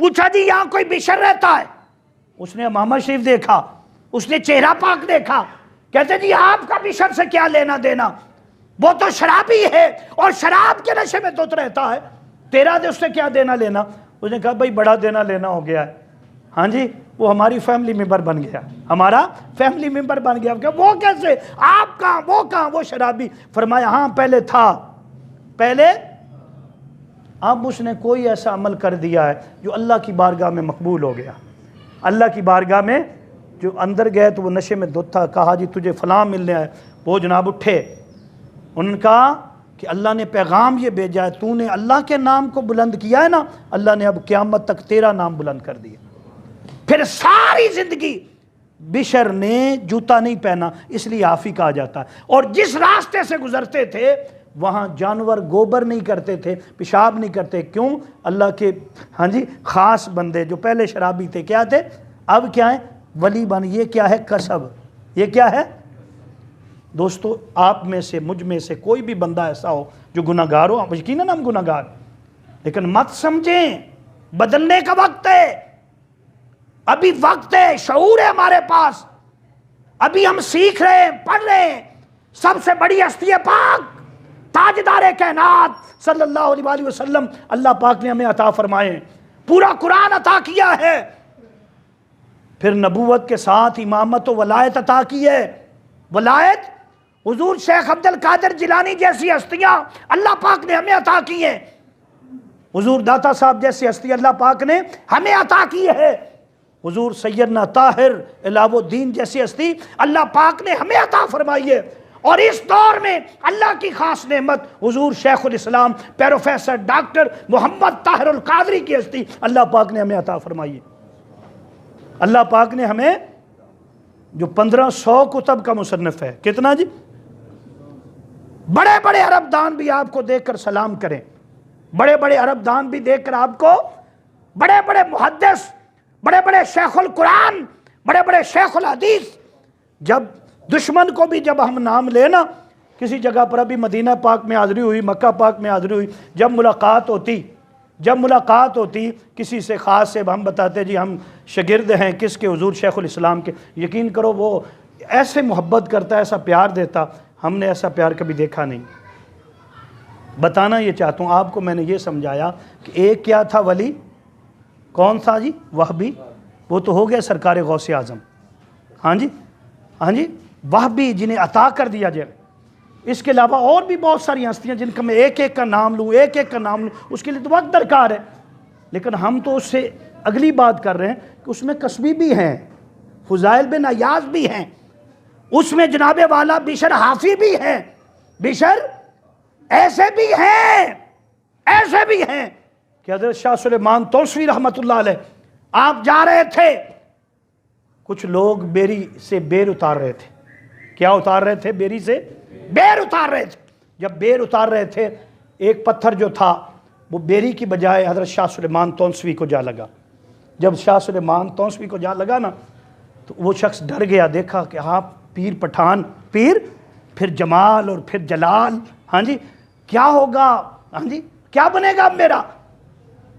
پوچھا جی یہاں کوئی بشر رہتا ہے؟ اس نے امامہ شریف دیکھا، اس نے چہرہ پاک دیکھا. کہتے جی آپ کا بشر سے کیا لینا دینا، وہ تو شرابی ہے اور شراب کے نشے میں دھت رہتا ہے، تیرا دے اس سے کیا دینا لینا؟ اس نے کہا بھائی بڑا دینا لینا ہو گیا ہے. ہاں جی وہ ہماری فیملی ممبر بن گیا، ہمارا فیملی ممبر بن گیا. وہ کیسے؟ آپ کہاں، وہ کہاں، وہ شرابی. فرمایا ہاں پہلے تھا، پہلے. اب اس نے کوئی ایسا عمل کر دیا ہے جو اللہ کی بارگاہ میں مقبول ہو گیا. اللہ کی بارگاہ میں جو اندر گئے تو وہ نشے میں دھت تھا. کہا جی تجھے فلاں ملنے آئے، وہ جناب اٹھے. انہوں نے کہا کہ اللہ نے پیغام یہ بھیجا ہے، تو نے اللہ کے نام کو بلند کیا ہے نا، اللہ نے اب قیامت تک تیرا نام بلند کر دیا۔ پھر ساری زندگی بشر نے جوتا نہیں پہنا، اس لیے حافی کہا جاتا ہے، اور جس راستے سے گزرتے تھے وہاں جانور گوبر نہیں کرتے تھے، پیشاب نہیں کرتے۔ کیوں؟ اللہ کے خاص بندے جو پہلے شرابی تھے کیا تھے، اب کیا ہے؟ ولی بن۔ یہ کیا ہے؟ کسب۔ یہ کیا ہے دوستو؟ آپ میں سے مجھ میں سے کوئی بھی بندہ ایسا ہو جو گناہ گار ہو، یقیناً ہم گناہ گار، لیکن مت سمجھیں بدلنے کا وقت ہے، ابھی وقت ہے، شعور ہے ہمارے پاس، ابھی ہم سیکھ رہے ہیں، پڑھ رہے ہیں۔ سب سے بڑی ہستی پاک تاجدار کائنات صلی اللہ علیہ وآلہ وسلم اللہ پاک نے ہمیں عطا فرمائے، پورا قرآن عطا کیا ہے، پھر نبوت کے ساتھ امامت و ولایت عطا کی ہے۔ ولایت حضور شیخ عبد القادر جیلانی جیسی ہستیاں اللہ پاک نے ہمیں عطا کی ہیں، حضور داتا صاحب جیسی ہستی اللہ پاک نے ہمیں عطا کی ہے، حضور سیدنا طاہر الہ الدین جیسی ہستی اللہ پاک نے ہمیں عطا فرمائی ہے۔ اور اس دور میں اللہ کی خاص نعمت حضور شیخ الاسلام پروفیسر ڈاکٹر محمد طاہر القادری کی ہستی اللہ پاک نے ہمیں عطا فرمائی ہے۔ اللہ پاک نے ہمیں جو 1500 کتب کا مصنف ہے، کتنا جی؟ بڑے بڑے عرب دان بھی آپ کو دیکھ کر سلام کریں، بڑے بڑے عرب دان بھی دیکھ کر آپ کو، بڑے بڑے محدث، بڑے بڑے شیخ القرآن، بڑے بڑے شیخ الحدیث، جب دشمن کو بھی جب ہم نام لے نا کسی جگہ پر، ابھی مدینہ پاک میں حاضری ہوئی، مکہ پاک میں حاضری ہوئی، جب ملاقات ہوتی کسی سے خاص سے، ہم بتاتے جی ہم شاگرد ہیں کس کے؟ حضور شیخ الاسلام کے۔ یقین کرو وہ ایسے محبت کرتا، ایسا پیار دیتا، ہم نے ایسا پیار کبھی دیکھا نہیں۔ بتانا یہ چاہتا ہوں آپ کو، میں نے یہ سمجھایا کہ ایک کیا تھا ولی، کون تھا جی؟ وہبی، وہ تو ہو گیا سرکار غوث اعظم، ہاں جی وہبی جنہیں عطا کر دیا جائے۔ اس کے علاوہ اور بھی بہت ساری ہستیاں جن کا میں ایک ایک کا نام لوں، اس کے لیے تو وقت درکار ہے، لیکن ہم تو اس سے اگلی بات کر رہے ہیں کہ اس میں قصبی بھی ہیں، فضائل بن عیاض بھی ہیں، اس میں جناب والا بشر حافی بھی ہیں، بشر ایسے بھی ہیں کہ حضرت شاہ سلیمان توسوی رحمت اللہ علیہ، آپ جا رہے تھے، کچھ لوگ بیری سے بیر اتار رہے تھے۔ کیا اتار رہے تھے؟ بیری سے بیر اتار رہے تھے۔ جب بیر اتار رہے تھے، ایک پتھر جو تھا وہ بیری کی بجائے حضرت شاہ سلیمان تونسوی کو جا لگا۔ جب شاہ سلیمان تونسوی کو جا لگا نا تو وہ شخص ڈر گیا، دیکھا کہ آپ پیر پٹھان، پیر پھر جمال اور پھر جلال، کیا ہوگا، کیا بنے گا اب میرا؟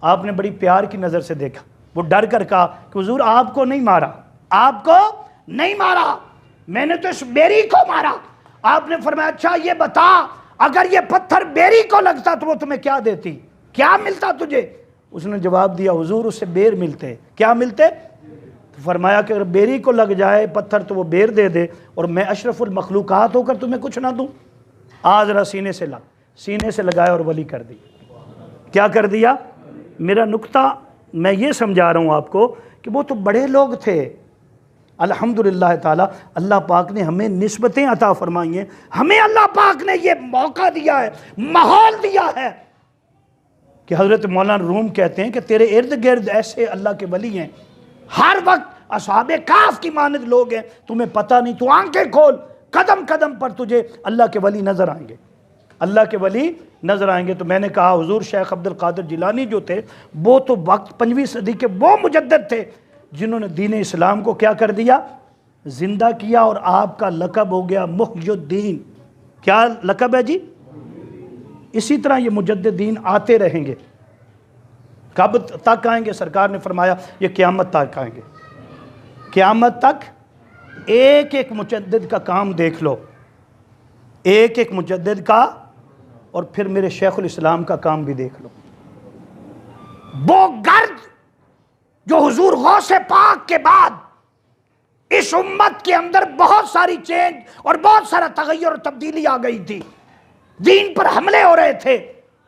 آپ نے بڑی پیار کی نظر سے دیکھا، وہ ڈر کر کہا کہ حضور آپ کو نہیں مارا، آپ کو نہیں مارا، میں نے تو اس بیری کو مارا۔ آپ نے فرمایا اچھا یہ بتا، اگر یہ پتھر بیری کو لگتا تو وہ تمہیں کیا دیتی، کیا ملتا تجھے؟ اس نے جواب دیا حضور اس سے بیر ملتے۔ کیا ملتے؟ فرمایا کہ اگر بیری کو لگ جائے پتھر تو وہ بیر دے دے، اور میں اشرف المخلوقات ہو کر تمہیں کچھ نہ دوں۔ آج ذرا سینے سے لگایا اور ولی کر دی۔ کیا کر دیا؟ میرا نقطہ میں یہ سمجھا رہا ہوں آپ کو کہ وہ تو بڑے لوگ تھے، الحمدللہ تعالی اللہ پاک نے ہمیں نسبتیں عطا فرمائی ہیں، ہمیں اللہ پاک نے یہ موقع دیا ہے، ماحول دیا ہے کہ حضرت مولانا روم کہتے ہیں کہ تیرے ارد گرد ایسے اللہ کے ولی ہیں، ہر وقت اصحاب کہف کی مانند لوگ ہیں، تمہیں پتہ نہیں، تو آنکھیں کھول، قدم قدم پر تجھے اللہ کے ولی نظر آئیں گے، اللہ کے ولی نظر آئیں گے۔ تو میں نے کہا حضور شیخ عبد القادر جیلانی جو تھے وہ تو وقت 5ویں صدی کے وہ مجدد تھے جنہوں نے دین اسلام کو کیا کر دیا؟ زندہ کیا، اور آپ کا لقب ہو گیا محی الدین۔ کیا لقب ہے جی؟ اسی طرح یہ مجددین آتے رہیں گے۔ کب تک آئیں گے؟ سرکار نے فرمایا یہ قیامت تک آئیں گے، قیامت تک۔ ایک ایک مجدد کا کام دیکھ لو، ایک ایک مجدد کا، اور پھر میرے شیخ الاسلام کا کام بھی دیکھ لو۔ وہ گرد جو حضور غوث پاک کے بعد اس امت کے اندر بہت ساری چینج اور بہت سارا تغیر اور تبدیلی آ گئی تھی، دین پر حملے ہو رہے تھے،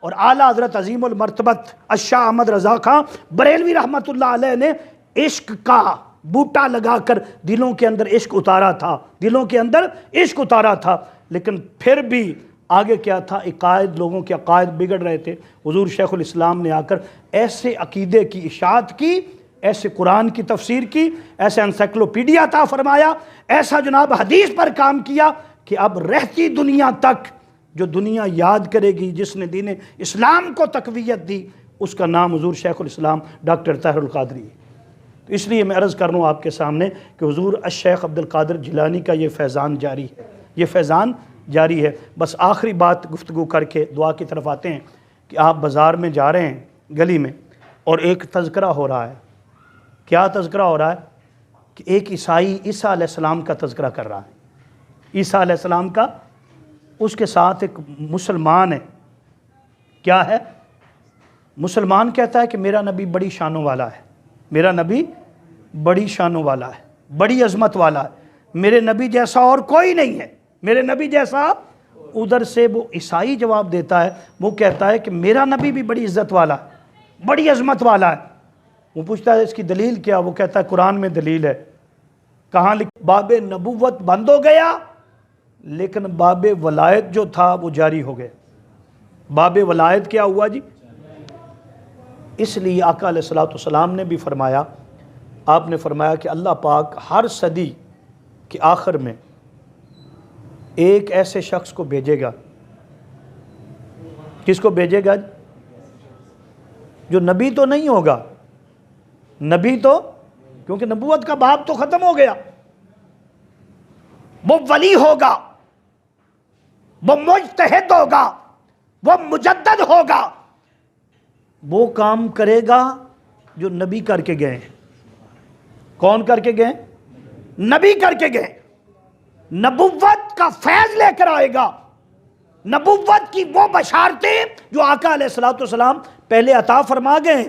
اور اعلیٰ حضرت عظیم المرتبت الشاہ احمد رضا خان بریلوی رحمت اللہ علیہ نے عشق کا بوٹا لگا کر دلوں کے اندر عشق اتارا تھا، دلوں کے اندر عشق اتارا تھا، لیکن پھر بھی آگے کیا تھا؟ عقائد، لوگوں کے عقائد بگڑ رہے تھے، حضور شیخ الاسلام نے آ کر ایسے عقیدے کی اشاعت کی، ایسے قرآن کی تفسیر کی، ایسے انسائکلوپیڈیا عطا فرمایا، ایسا جناب حدیث پر کام کیا کہ اب رہتی دنیا تک جو دنیا یاد کرے گی جس نے دین اسلام کو تقویت دی، اس کا نام حضور شیخ الاسلام ڈاکٹر طاہر القادری ہے۔ تو اس لیے میں عرض کر رہا ہوں آپ کے سامنے کہ حضور الشیخ عبد القادر جیلانی کا یہ فیضان جاری ہے، یہ فیضان جاری ہے۔ بس آخری بات گفتگو کر کے دعا کی طرف آتے ہیں کہ آپ بازار میں جا رہے ہیں گلی میں اور ایک تذکرہ ہو رہا ہے۔ کیا تذکرہ ہو رہا ہے؟ کہ ایک عیسائی عیسیٰ علیہ السلام کا تذکرہ کر رہا ہے، عیسیٰ علیہ السلام کا، اس کے ساتھ ایک مسلمان ہے۔ کیا ہے؟ مسلمان کہتا ہے کہ میرا نبی بڑی شانوں والا ہے، میرا نبی بڑی شانوں والا ہے، بڑی عظمت والا ہے، میرے نبی جیسا اور کوئی نہیں ہے، میرے نبی جیسا۔ ادھر سے وہ عیسائی جواب دیتا ہے، وہ کہتا ہے کہ میرا نبی بھی بڑی عزت والا ہے، بڑی عظمت والا ہے۔ وہ پوچھتا ہے اس کی دلیل کیا؟ وہ کہتا ہے قرآن میں دلیل ہے۔ کہاں باب نبوت بند ہو گیا لیکن باب ولایت جو تھا وہ جاری ہو گیا۔ باب ولایت کیا ہوا جی؟ اس لیے آقا علیہ السلام نے بھی فرمایا، آپ نے فرمایا کہ اللہ پاک ہر صدی کے آخر میں ایک ایسے شخص کو بھیجے گا۔ کس کو بھیجے گا؟ جو نبی تو نہیں ہوگا، نبی تو، کیونکہ نبوت کا باب تو ختم ہو گیا، وہ ولی ہوگا، وہ مجتہد ہوگا، وہ مجدد ہوگا، وہ کام کرے گا جو نبی کر کے گئے۔ کون کر کے گئے؟ نبی کر کے گئے۔ نبوت کا فیض لے کر آئے گا، نبوت کی وہ بشارتیں جو آقا علیہ السلام پہلے عطا فرما گئے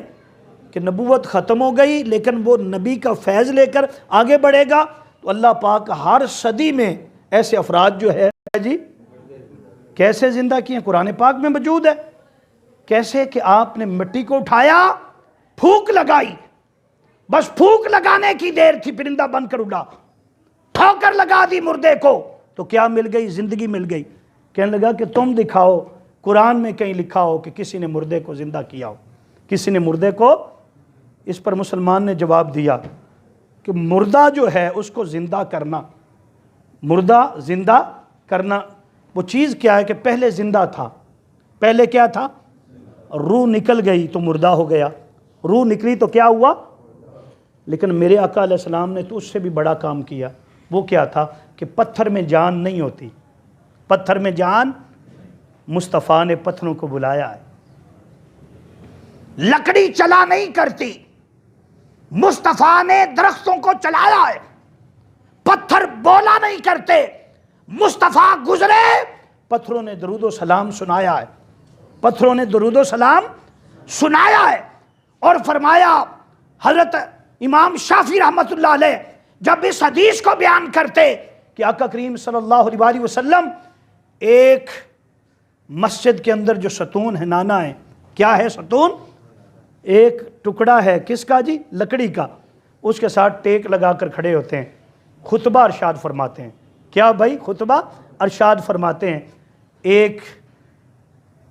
کہ نبوت ختم ہو گئی لیکن وہ نبی کا فیض لے کر آگے بڑھے گا۔ تو اللہ پاک ہر صدی میں ایسے افراد جو ہے جی کیسے زندہ کیے؟ قرآن پاک میں موجود ہے۔ کیسے کہ آپ نے مٹی کو اٹھایا، پھونک لگائی، بس پھونک لگانے کی دیر تھی، پرندہ بن کر اڑا، ٹھوکر لگا دی مردے کو تو کیا مل گئی؟ زندگی مل گئی۔ کہنے لگا کہ تم دکھاؤ قرآن میں کہیں لکھا ہو کہ کسی نے مردے کو زندہ کیا ہو، کسی نے مردے کو۔ اس پر مسلمان نے جواب دیا کہ مردہ جو ہے اس کو زندہ کرنا، مردہ زندہ کرنا وہ چیز کیا ہے کہ پہلے زندہ تھا، پہلے کیا تھا؟ روح نکل گئی تو مردہ ہو گیا، روح نکلی تو کیا ہوا؟ لیکن میرے آقا علیہ السلام نے تو اس سے بھی بڑا کام کیا۔ وہ کیا تھا؟ کہ پتھر میں جان نہیں ہوتی، پتھر میں جان، مصطفیٰ نے پتھروں کو بلایا ہے۔ لکڑی چلا نہیں کرتی، مصطفیٰ نے درختوں کو چلایا ہے۔ پتھر بولا نہیں کرتے، مصطفیٰ گزرے، پتھروں نے درود و سلام سنایا ہے، پتھروں نے درود و سلام سنایا ہے۔ اور فرمایا حضرت امام شافعی رحمۃ اللہ علیہ جب اس حدیث کو بیان کرتے کہ آقا کریم صلی اللہ علیہ وسلم ایک مسجد کے اندر جو ستون ہے نانا ہے، کیا ہے ستون؟ ایک ٹکڑا ہے کس کا جی؟ لکڑی کا، اس کے ساتھ ٹیک لگا کر کھڑے ہوتے ہیں، خطبہ ارشاد فرماتے ہیں۔ کیا بھائی؟ خطبہ ارشاد فرماتے ہیں۔ ایک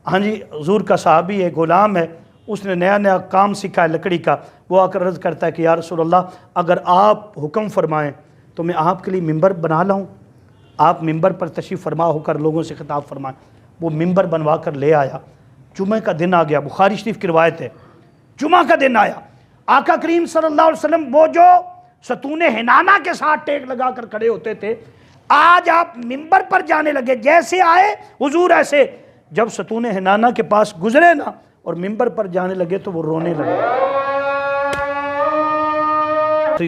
ہاں جی حضور کا صحابی ہے، غلام ہے، اس نے نیا نیا کام سیکھا ہے لکڑی کا، وہ آ کر عرض کرتا ہے کہ یا رسول اللہ اگر آپ حکم فرمائیں تو میں آپ کے لیے ممبر بنا لاؤں، آپ ممبر پر تشریف فرما ہو کر لوگوں سے خطاب فرمائیں۔ وہ ممبر بنوا کر لے آیا، جمعہ کا دن آ گیا، بخاری شریف کی روایت ہے، جمعہ کا دن آیا، آقا کریم صلی اللہ علیہ وسلم وہ جو ستون حنانہ کے ساتھ ٹیک لگا کر کھڑے ہوتے تھے، آج آپ ممبر پر جانے لگے، جیسے آئے حضور ایسے، جب ستون حنانہ کے پاس گزرے نا اور ممبر پر جانے لگے تو وہ رونے لگے۔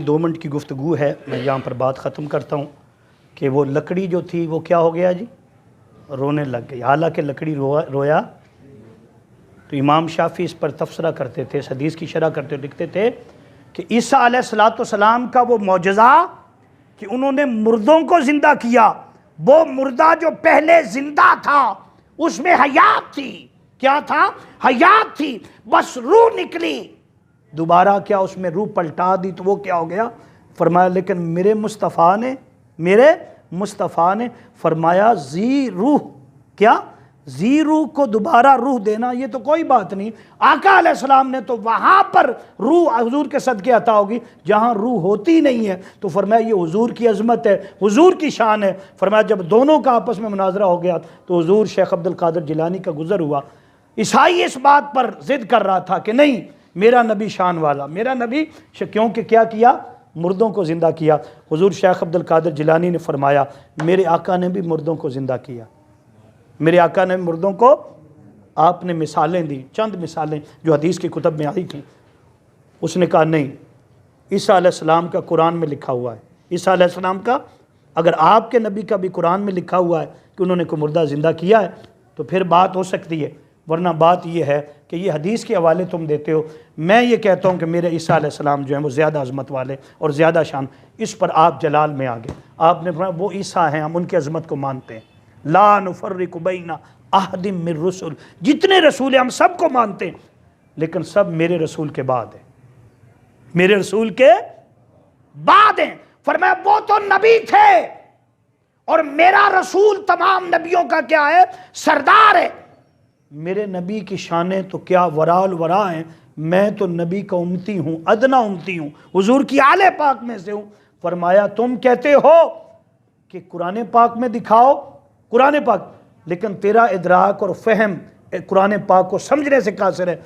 2 منٹ کی گفتگو ہے، میں یہاں پر بات ختم کرتا ہوں کہ وہ لکڑی جو تھی وہ کیا ہو گیا جی؟ رونے لگ گئی، حالانکہ لکڑی رویا۔ تو امام شافعی اس پر تفسرہ کرتے تھے، اس حدیث کی شرح کرتے لکھتے تھے کہ عیسیٰ علیہ السلام کا وہ معجزہ کہ انہوں نے مردوں کو زندہ کیا، وہ مردہ جو پہلے زندہ تھا اس میں حیات تھی، کیا تھا؟ حیات تھی، بس روح نکلی، دوبارہ کیا اس میں روح پلٹا دی تو وہ کیا ہو گیا؟ فرمایا لیکن میرے مصطفیٰ نے فرمایا ذی روح کیا زی روح کو دوبارہ روح دینا یہ تو کوئی بات نہیں، آقا علیہ السلام نے تو وہاں پر روح حضور کے صدقے عطا ہوگی جہاں روح ہوتی نہیں ہے، تو فرمایا یہ حضور کی عظمت ہے، حضور کی شان ہے۔ فرمایا جب دونوں کا آپس میں مناظرہ ہو گیا تو حضور شیخ عبد القادر جیلانی کا گزر ہوا۔ عیسائی اس بات پر ضد کر رہا تھا کہ نہیں میرا نبی شان والا، میرا نبی، کیونکہ کیا کیا؟ مردوں کو زندہ کیا۔ حضور شیخ عبد القادر جیلانی نے فرمایا میرے آقا نے بھی مردوں کو زندہ کیا، میرے آقا نے مردوں کو، آپ نے مثالیں دی، چند مثالیں جو حدیث کی کتب میں آئی تھیں۔ اس نے کہا نہیں، عیسیٰ علیہ السلام کا قرآن میں لکھا ہوا ہے، عیسیٰ علیہ السلام کا، اگر آپ کے نبی کا بھی قرآن میں لکھا ہوا ہے کہ انہوں نے کوئی مردہ زندہ کیا ہے تو پھر بات ہو سکتی ہے، ورنہ بات یہ ہے کہ یہ حدیث کے حوالے تم دیتے ہو، میں یہ کہتا ہوں کہ میرے عیسیٰ علیہ السلام جو ہیں وہ زیادہ عظمت والے اور زیادہ شان، اس پر آپ جلال میں آگے، آپ نے فرمایا وہ عیسیٰ ہیں، ہم ان کی عظمت کو مانتے ہیں، لا نفرق بین احد من رسل، جتنے رسول ہیں ہم سب کو مانتے ہیں، لیکن سب میرے رسول کے بعد ہیں، میرے رسول کے بعد ہیں۔ فرمایا وہ تو نبی تھے اور میرا رسول تمام نبیوں کا کیا ہے؟ سردار ہے۔ میرے نبی کی شانیں تو کیا ورا الورا ہیں، میں تو نبی کا امتی ہوں، ادنا امتی ہوں، حضور کی آل پاک میں سے ہوں۔ فرمایا تم کہتے ہو کہ قرآن پاک میں دکھاؤ، قرآن پاک، لیکن تیرا ادراک اور فہم قرآن پاک کو سمجھنے سے قاصر ہے،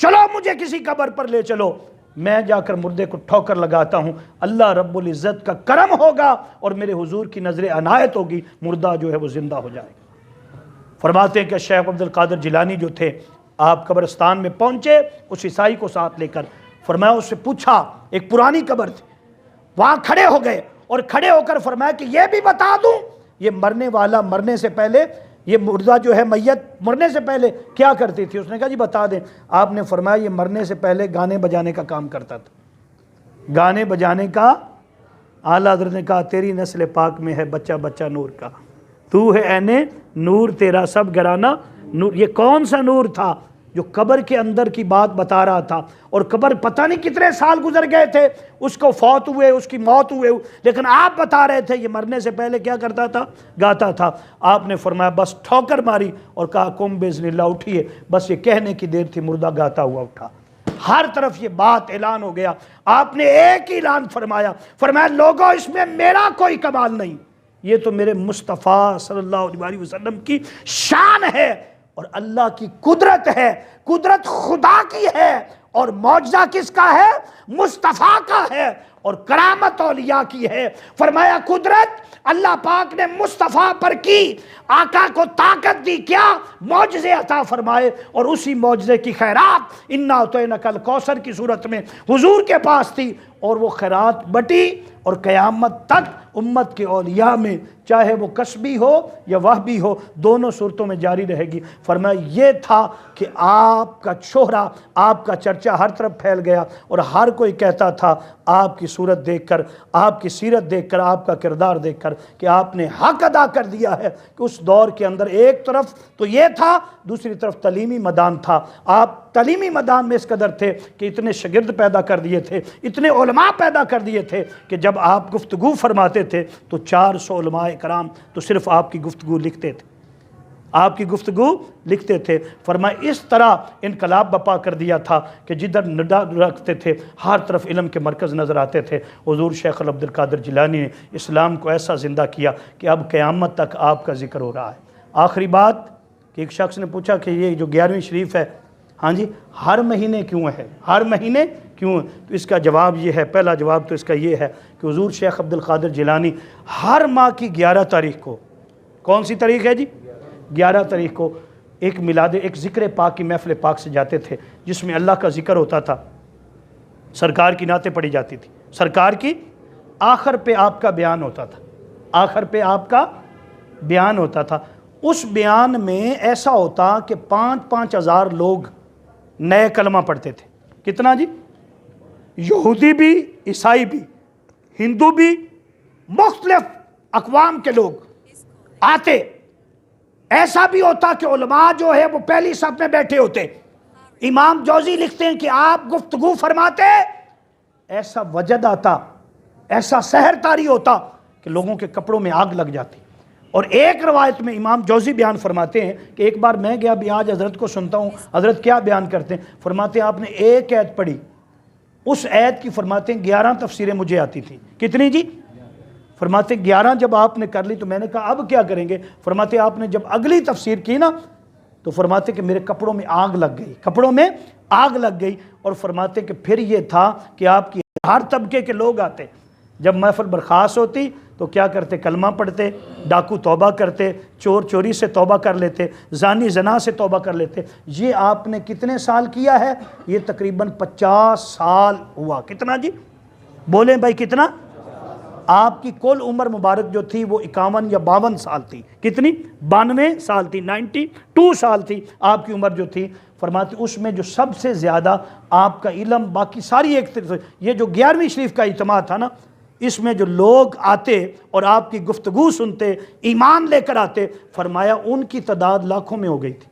چلو مجھے کسی قبر پر لے چلو، میں جا کر مردے کو ٹھوکر لگاتا ہوں، اللہ رب العزت کا کرم ہوگا اور میرے حضور کی نظر عنایت ہوگی، مردہ جو ہے وہ زندہ ہو جائے گا۔ فرماتے ہیں کہ شیخ عبد القادر جیلانی جو تھے، آپ قبرستان میں پہنچے اس عیسائی کو ساتھ لے کر، فرمایا اس سے پوچھا، ایک پرانی قبر تھی، وہاں کھڑے ہو گئے اور کھڑے ہو کر فرمایا کہ یہ بھی بتا دوں یہ مرنے والا مرنے سے پہلے، یہ مردہ جو ہے میت مرنے سے پہلے کیا کرتی تھی؟ اس نے کہا جی بتا دیں۔ آپ نے فرمایا یہ مرنے سے پہلے گانے بجانے کا کام کرتا تھا، گانے بجانے کا۔ اعلیٰ حضرت نے کہا تیری نسل پاک میں ہے بچہ بچہ نور کا، تو ہے اینے نور تیرا سب گرانا نور۔ یہ کون سا نور تھا جو قبر کے اندر کی بات بتا رہا تھا، اور قبر پتہ نہیں کتنے سال گزر گئے تھے، اس کو فوت ہوئے، اس کی موت ہوئے، لیکن آپ بتا رہے تھے یہ مرنے سے پہلے کیا کرتا تھا؟ گاتا تھا۔ آپ نے فرمایا بس ٹھوکر ماری اور کہا قم باذن اللہ، اٹھیے، بس یہ کہنے کی دیر تھی، مردہ گاتا ہوا اٹھا۔ ہر طرف یہ بات اعلان ہو گیا۔ آپ نے ایک اعلان فرمایا، فرمایا لوگوں اس میں میرا کوئی کمال نہیں، یہ تو میرے مصطفیٰ صلی اللہ علیہ وسلم کی شان ہے اور اللہ کی قدرت ہے، قدرت خدا کی ہے، اور معجزہ کس کا ہے؟ مصطفیٰ کا ہے، اور کرامت اولیاء کی ہے۔ فرمایا قدرت اللہ پاک نے مصطفیٰ پر کی، آقا کو طاقت دی، کیا؟ معجزے عطا فرمائے، اور اسی معجزے کی خیرات انا اعطیناک الکوثر کی صورت میں حضور کے پاس تھی، اور وہ خیرات بٹی اور قیامت تک امت کے اولیاء میں چاہے وہ کسبی ہو یا وہبی ہو، دونوں صورتوں میں جاری رہے گی۔ فرمایا یہ تھا کہ آپ کا شہرہ، آپ کا چرچا ہر طرف پھیل گیا، اور ہر کوئی کہتا تھا آپ کی صورت دیکھ کر، آپ کی سیرت دیکھ کر، آپ کا کردار دیکھ کر کہ آپ نے حق ادا کر دیا ہے کہ اس دور کے اندر ایک طرف تو یہ تھا، دوسری طرف تعلیمی میدان تھا۔ آپ تعلیمی میدان میں اس قدر تھے کہ اتنے شاگرد پیدا کر دیے تھے، اتنے علماء پیدا کر دیے تھے کہ جب آپ گفتگو فرماتے تھے تو 400 علماء کرام تو صرف آپ کی گفتگو لکھتے تھے، آپ کی گفتگو لکھتے تھے۔ فرمایا اس طرح انقلاب بپا کر دیا تھا کہ جدھر نڈا رکھتے تھے ہر طرف علم کے مرکز نظر آتے تھے۔ حضور شیخ عبد القادر جیلانی نے اسلام کو ایسا زندہ کیا کہ اب قیامت تک آپ کا ذکر ہو رہا ہے۔ آخری بات کہ ایک شخص نے پوچھا کہ یہ جو 11ویں شریف ہے، ہاں جی ہر مہینے کیوں ہے؟ ہر مہینے کیوں؟ تو اس کا جواب یہ ہے، پہلا جواب تو اس کا یہ ہے کہ حضور شیخ عبد القادر جیلانی ہر ماہ کی 11 تاریخ کو، کون سی تاریخ ہے جی؟ 11 تاریخ کو ایک میلاد، ایک ذکر پاک کی محفل پاک سے جاتے تھے جس میں اللہ کا ذکر ہوتا تھا، سرکار کی نعتیں پڑھی جاتی تھی، سرکار کی آخر پہ آپ کا بیان ہوتا تھا، آخر پہ آپ کا بیان ہوتا تھا۔ اس بیان میں ایسا ہوتا کہ 5-5 ہزار لوگ نئے کلمہ پڑھتے تھے۔ کتنا جی؟ یہودی بھی، عیسائی بھی، ہندو بھی، مختلف اقوام کے لوگ آتے۔ ایسا بھی ہوتا کہ علماء جو ہے وہ پہلی صف میں بیٹھے ہوتے۔ امام جوزی لکھتے ہیں کہ آپ گفتگو فرماتے، ایسا وجد آتا، ایسا سحر طاری ہوتا کہ لوگوں کے کپڑوں میں آگ لگ جاتی، اور ایک روایت میں امام جوزی بیان فرماتے ہیں کہ ایک بار میں گیا بھی آج حضرت کو سنتا ہوں حضرت کیا بیان کرتے ہیں، فرماتے ہیں آپ نے ایک آیت پڑھی، اس آیت کی فرماتے ہیں 11 تفسیریں مجھے آتی تھی۔ کتنی جی؟ فرماتے ہیں 11 جب آپ نے کر لی تو میں نے کہا اب کیا کریں گے؟ فرماتے ہیں آپ نے جب اگلی تفسیر کی نا تو فرماتے کہ میرے کپڑوں میں آگ لگ گئی، کپڑوں میں آگ لگ گئی، اور فرماتے کہ پھر یہ تھا کہ آپ کی ہر طبقے کے لوگ آتے، جب محفل برخاست ہوتی تو کیا کرتے؟ کلمہ پڑھتے، ڈاکو توبہ کرتے، چور چوری سے توبہ کر لیتے، زانی زنا سے توبہ کر لیتے۔ یہ آپ نے کتنے سال کیا ہے؟ یہ تقریباً 50 سال ہوا۔ کتنا جی؟ بولیں بھائی کتنا؟ آپ کی کل عمر مبارک جو تھی وہ 51 یا 52 سال تھی۔ کتنی؟ 92 سال تھی، 92 سال تھی آپ کی عمر جو تھی۔ فرماتے اس میں جو سب سے زیادہ آپ کا علم، باقی ساری ایک طرف سے یہ جو 11ویں شریف کا اجتماع تھا نا، اس میں جو لوگ آتے اور آپ کی گفتگو سنتے، ایمان لے کر آتے، فرمایا ان کی تعداد لاکھوں میں ہو گئی تھی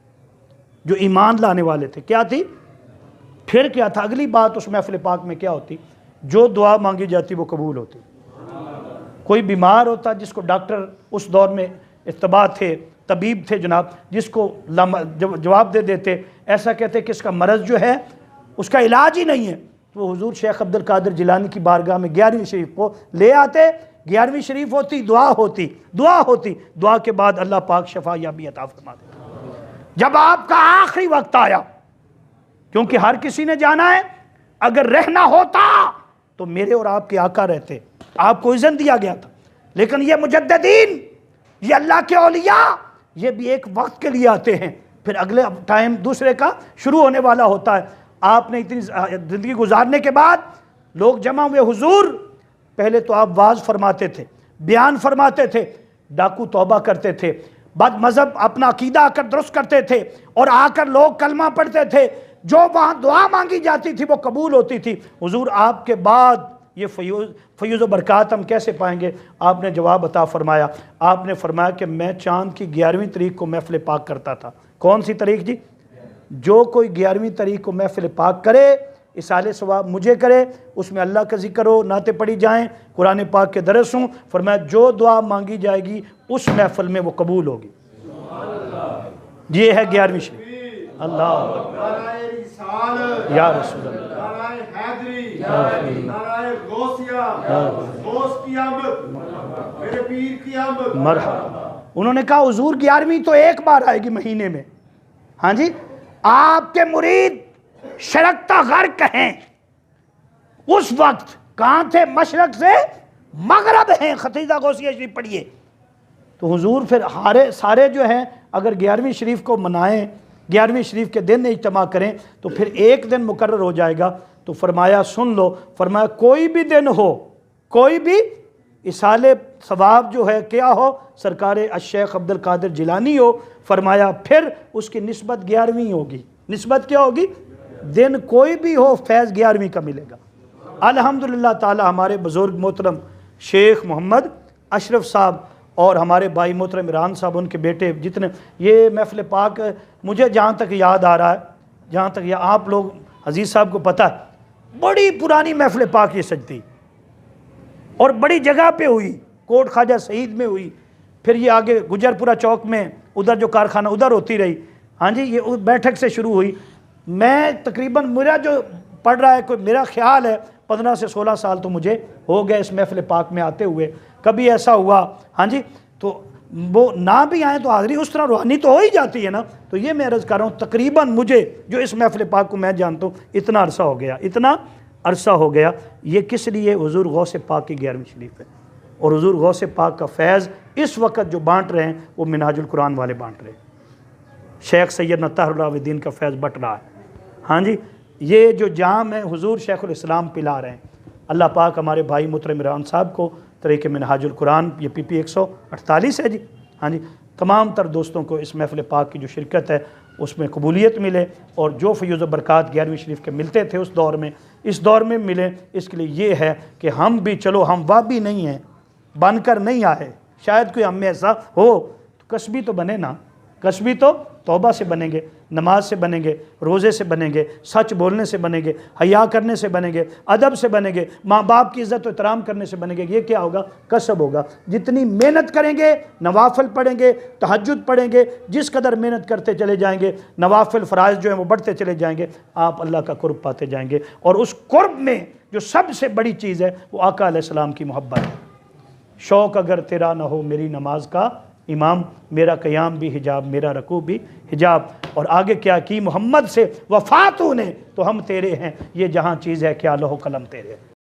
جو ایمان لانے والے تھے۔ کیا تھی؟ پھر کیا تھا؟ اگلی بات اس محفل پاک میں کیا ہوتی؟ جو دعا مانگی جاتی وہ قبول ہوتی۔ کوئی بیمار ہوتا جس کو ڈاکٹر اس دور میں اتباع تھے، طبیب تھے جناب، جس کو جواب دے دیتے، ایسا کہتے کہ اس کا مرض جو ہے اس کا علاج ہی نہیں ہے، تو حضور شیخ عبد القادر جیلانی کی بارگاہ میں 11ویں شریف کو لے آتے، 11ویں شریف ہوتی، دعا ہوتی، دعا ہوتی، دعا کے بعد اللہ پاک شفا یابی عطا فرما دیتا۔ جب آپ کا آخری وقت آیا، کیونکہ ہر کسی نے جانا ہے، اگر رہنا ہوتا تو میرے اور آپ کے آقا رہتے، آپ کو اذن دیا گیا تھا، لیکن یہ مجددین، یہ اللہ کے اولیاء، یہ بھی ایک وقت کے لیے آتے ہیں، پھر اگلے ٹائم دوسرے کا شروع ہونے والا ہوتا ہے۔ آپ نے اتنی زندگی گزارنے کے بعد لوگ جمع ہوئے، حضور پہلے تو آپ واز فرماتے تھے، بیان فرماتے تھے، ڈاکو توبہ کرتے تھے، بد مذہب اپنا عقیدہ آ کر درست کرتے تھے، اور آ کر لوگ کلمہ پڑھتے تھے، جو وہاں دعا مانگی جاتی تھی وہ قبول ہوتی تھی۔ حضور آپ کے بعد یہ فیوز و برکات ہم کیسے پائیں گے؟ آپ نے جواب عطا فرمایا، آپ نے فرمایا کہ میں چاند کی 11ویں تاریخ کو محفل پاک کرتا تھا۔ کون سی تاریخ جی؟ جو کوئی 11ویں تاریخ کو محفل پاک کرے، اصالِ ثواب مجھے کرے، اس میں اللہ کا ذکر ہو، نعتیں پڑھی جائیں، قرآن پاک کے درس ہوں، فرمایا جو دعا مانگی جائے گی اس محفل میں وہ قبول ہوگی۔ یہ ہے 11ویں شریف۔ اللہ یا رسول اللہ، مرحبا۔ انہوں نے کہا حضور 11ویں تو ایک بار آئے گی مہینے میں، ہاں جی، آپ کے مرید شرکتا غرق ہیں، اس وقت کہاں تھے؟ مشرق سے مغرب ہیں۔ ختیجہ غوثیہ شریف پڑھیے تو حضور پھر سارے جو ہیں اگر 11ویں شریف کو منائیں، 11ویں شریف کے دن اجتماع کریں تو پھر ایک دن مقرر ہو جائے گا۔ تو فرمایا سن لو، فرمایا کوئی بھی دن ہو، کوئی بھی اصال ثواب جو ہے کیا ہو، سرکار الشیخ عبد القادر جیلانی ہو، فرمایا پھر اس کی نسبت 11ویں ہوگی۔ نسبت کیا ہوگی؟ دن کوئی بھی ہو، فیض 11ویں کا ملے گا۔ الحمدللہ تعالی ہمارے بزرگ محترم شیخ محمد اشرف صاحب اور ہمارے بھائی محترم عمران صاحب، ان کے بیٹے، جتنے یہ محفل پاک مجھے جہاں تک یاد آ رہا ہے، جہاں تک یہ آپ لوگ عزیز صاحب کو پتہ ہے، بڑی پرانی محفل پاک یہ سجتی اور بڑی جگہ پہ ہوئی، کوٹ خواجہ سعید میں ہوئی، پھر یہ آگے گجرپورہ چوک میں ادھر جو کارخانہ ادھر ہوتی رہی، ہاں جی، یہ بیٹھک سے شروع ہوئی۔ میں تقریباً میرا جو پڑھ رہا ہے کوئی، میرا خیال ہے 15 سے 16 سال تو مجھے ہو گئے اس محفل پاک میں آتے ہوئے۔ کبھی ایسا ہوا ہاں جی تو وہ نہ بھی آئیں تو حاضری اس طرح روحانی تو ہو ہی جاتی ہے نا۔ تو یہ میں عرض کر رہا ہوں تقریباً مجھے جو اس محفل پاک کو میں جانتا ہوں اتنا عرصہ ہو گیا، اتنا عرصہ ہو گیا۔ یہ کس لیے؟ حضور غوث پاک کی 11ویں شریف ہے، اور حضور غوث پاک کا فیض اس وقت جو بانٹ رہے ہیں وہ منہاج القرآن والے بانٹ رہے ہیں، شیخ سیدنا طاہر الراوی دین کا فیض بٹ رہا ہے، ہاں جی۔ یہ جو جام ہے حضور شیخ الاسلام پلا رہے ہیں۔ اللہ پاک ہمارے بھائی محترم عمران صاحب کو طریقے منہاج القرآن، یہ پی 148 ہے جی، ہاں جی، تمام تر دوستوں کو اس محفل پاک کی جو شرکت ہے اس میں قبولیت ملے، اور جو فیوز و برکات 11ویں شریف کے ملتے تھے اس دور میں، اس دور میں ملے۔ اس کے لیے یہ ہے کہ ہم بھی چلو، ہم وابی نہیں ہیں، بن کر نہیں آئے، شاید کوئی ہم میں ایسا ہو تو کسبی تو بنے نا، کسبی تو توبہ سے بنیں گے، نماز سے بنیں گے، روزے سے بنیں گے، سچ بولنے سے بنیں گے، حیا کرنے سے بنیں گے، ادب سے بنیں گے، ماں باپ کی عزت و احترام کرنے سے بنیں گے۔ یہ کیا ہوگا؟ کسب ہوگا۔ جتنی محنت کریں گے، نوافل پڑھیں گے، تہجد پڑھیں گے، جس قدر محنت کرتے چلے جائیں گے، نوافل فرائض جو ہیں وہ بڑھتے چلے جائیں گے، آپ اللہ کا قرب پاتے جائیں گے۔ اور اس قرب میں جو سب سے بڑی چیز ہے وہ آقا علیہ السلام کی محبت ہے۔ شوق اگر تیرا نہ ہو میری نماز کا امام، میرا قیام بھی حجاب، میرا رکوع بھی حجاب۔ اور آگے کیا کی؟ محمد سے وفا تو نے تو ہم تیرے ہیں، یہ جہاں چیز ہے کیا لوح و قلم تیرے۔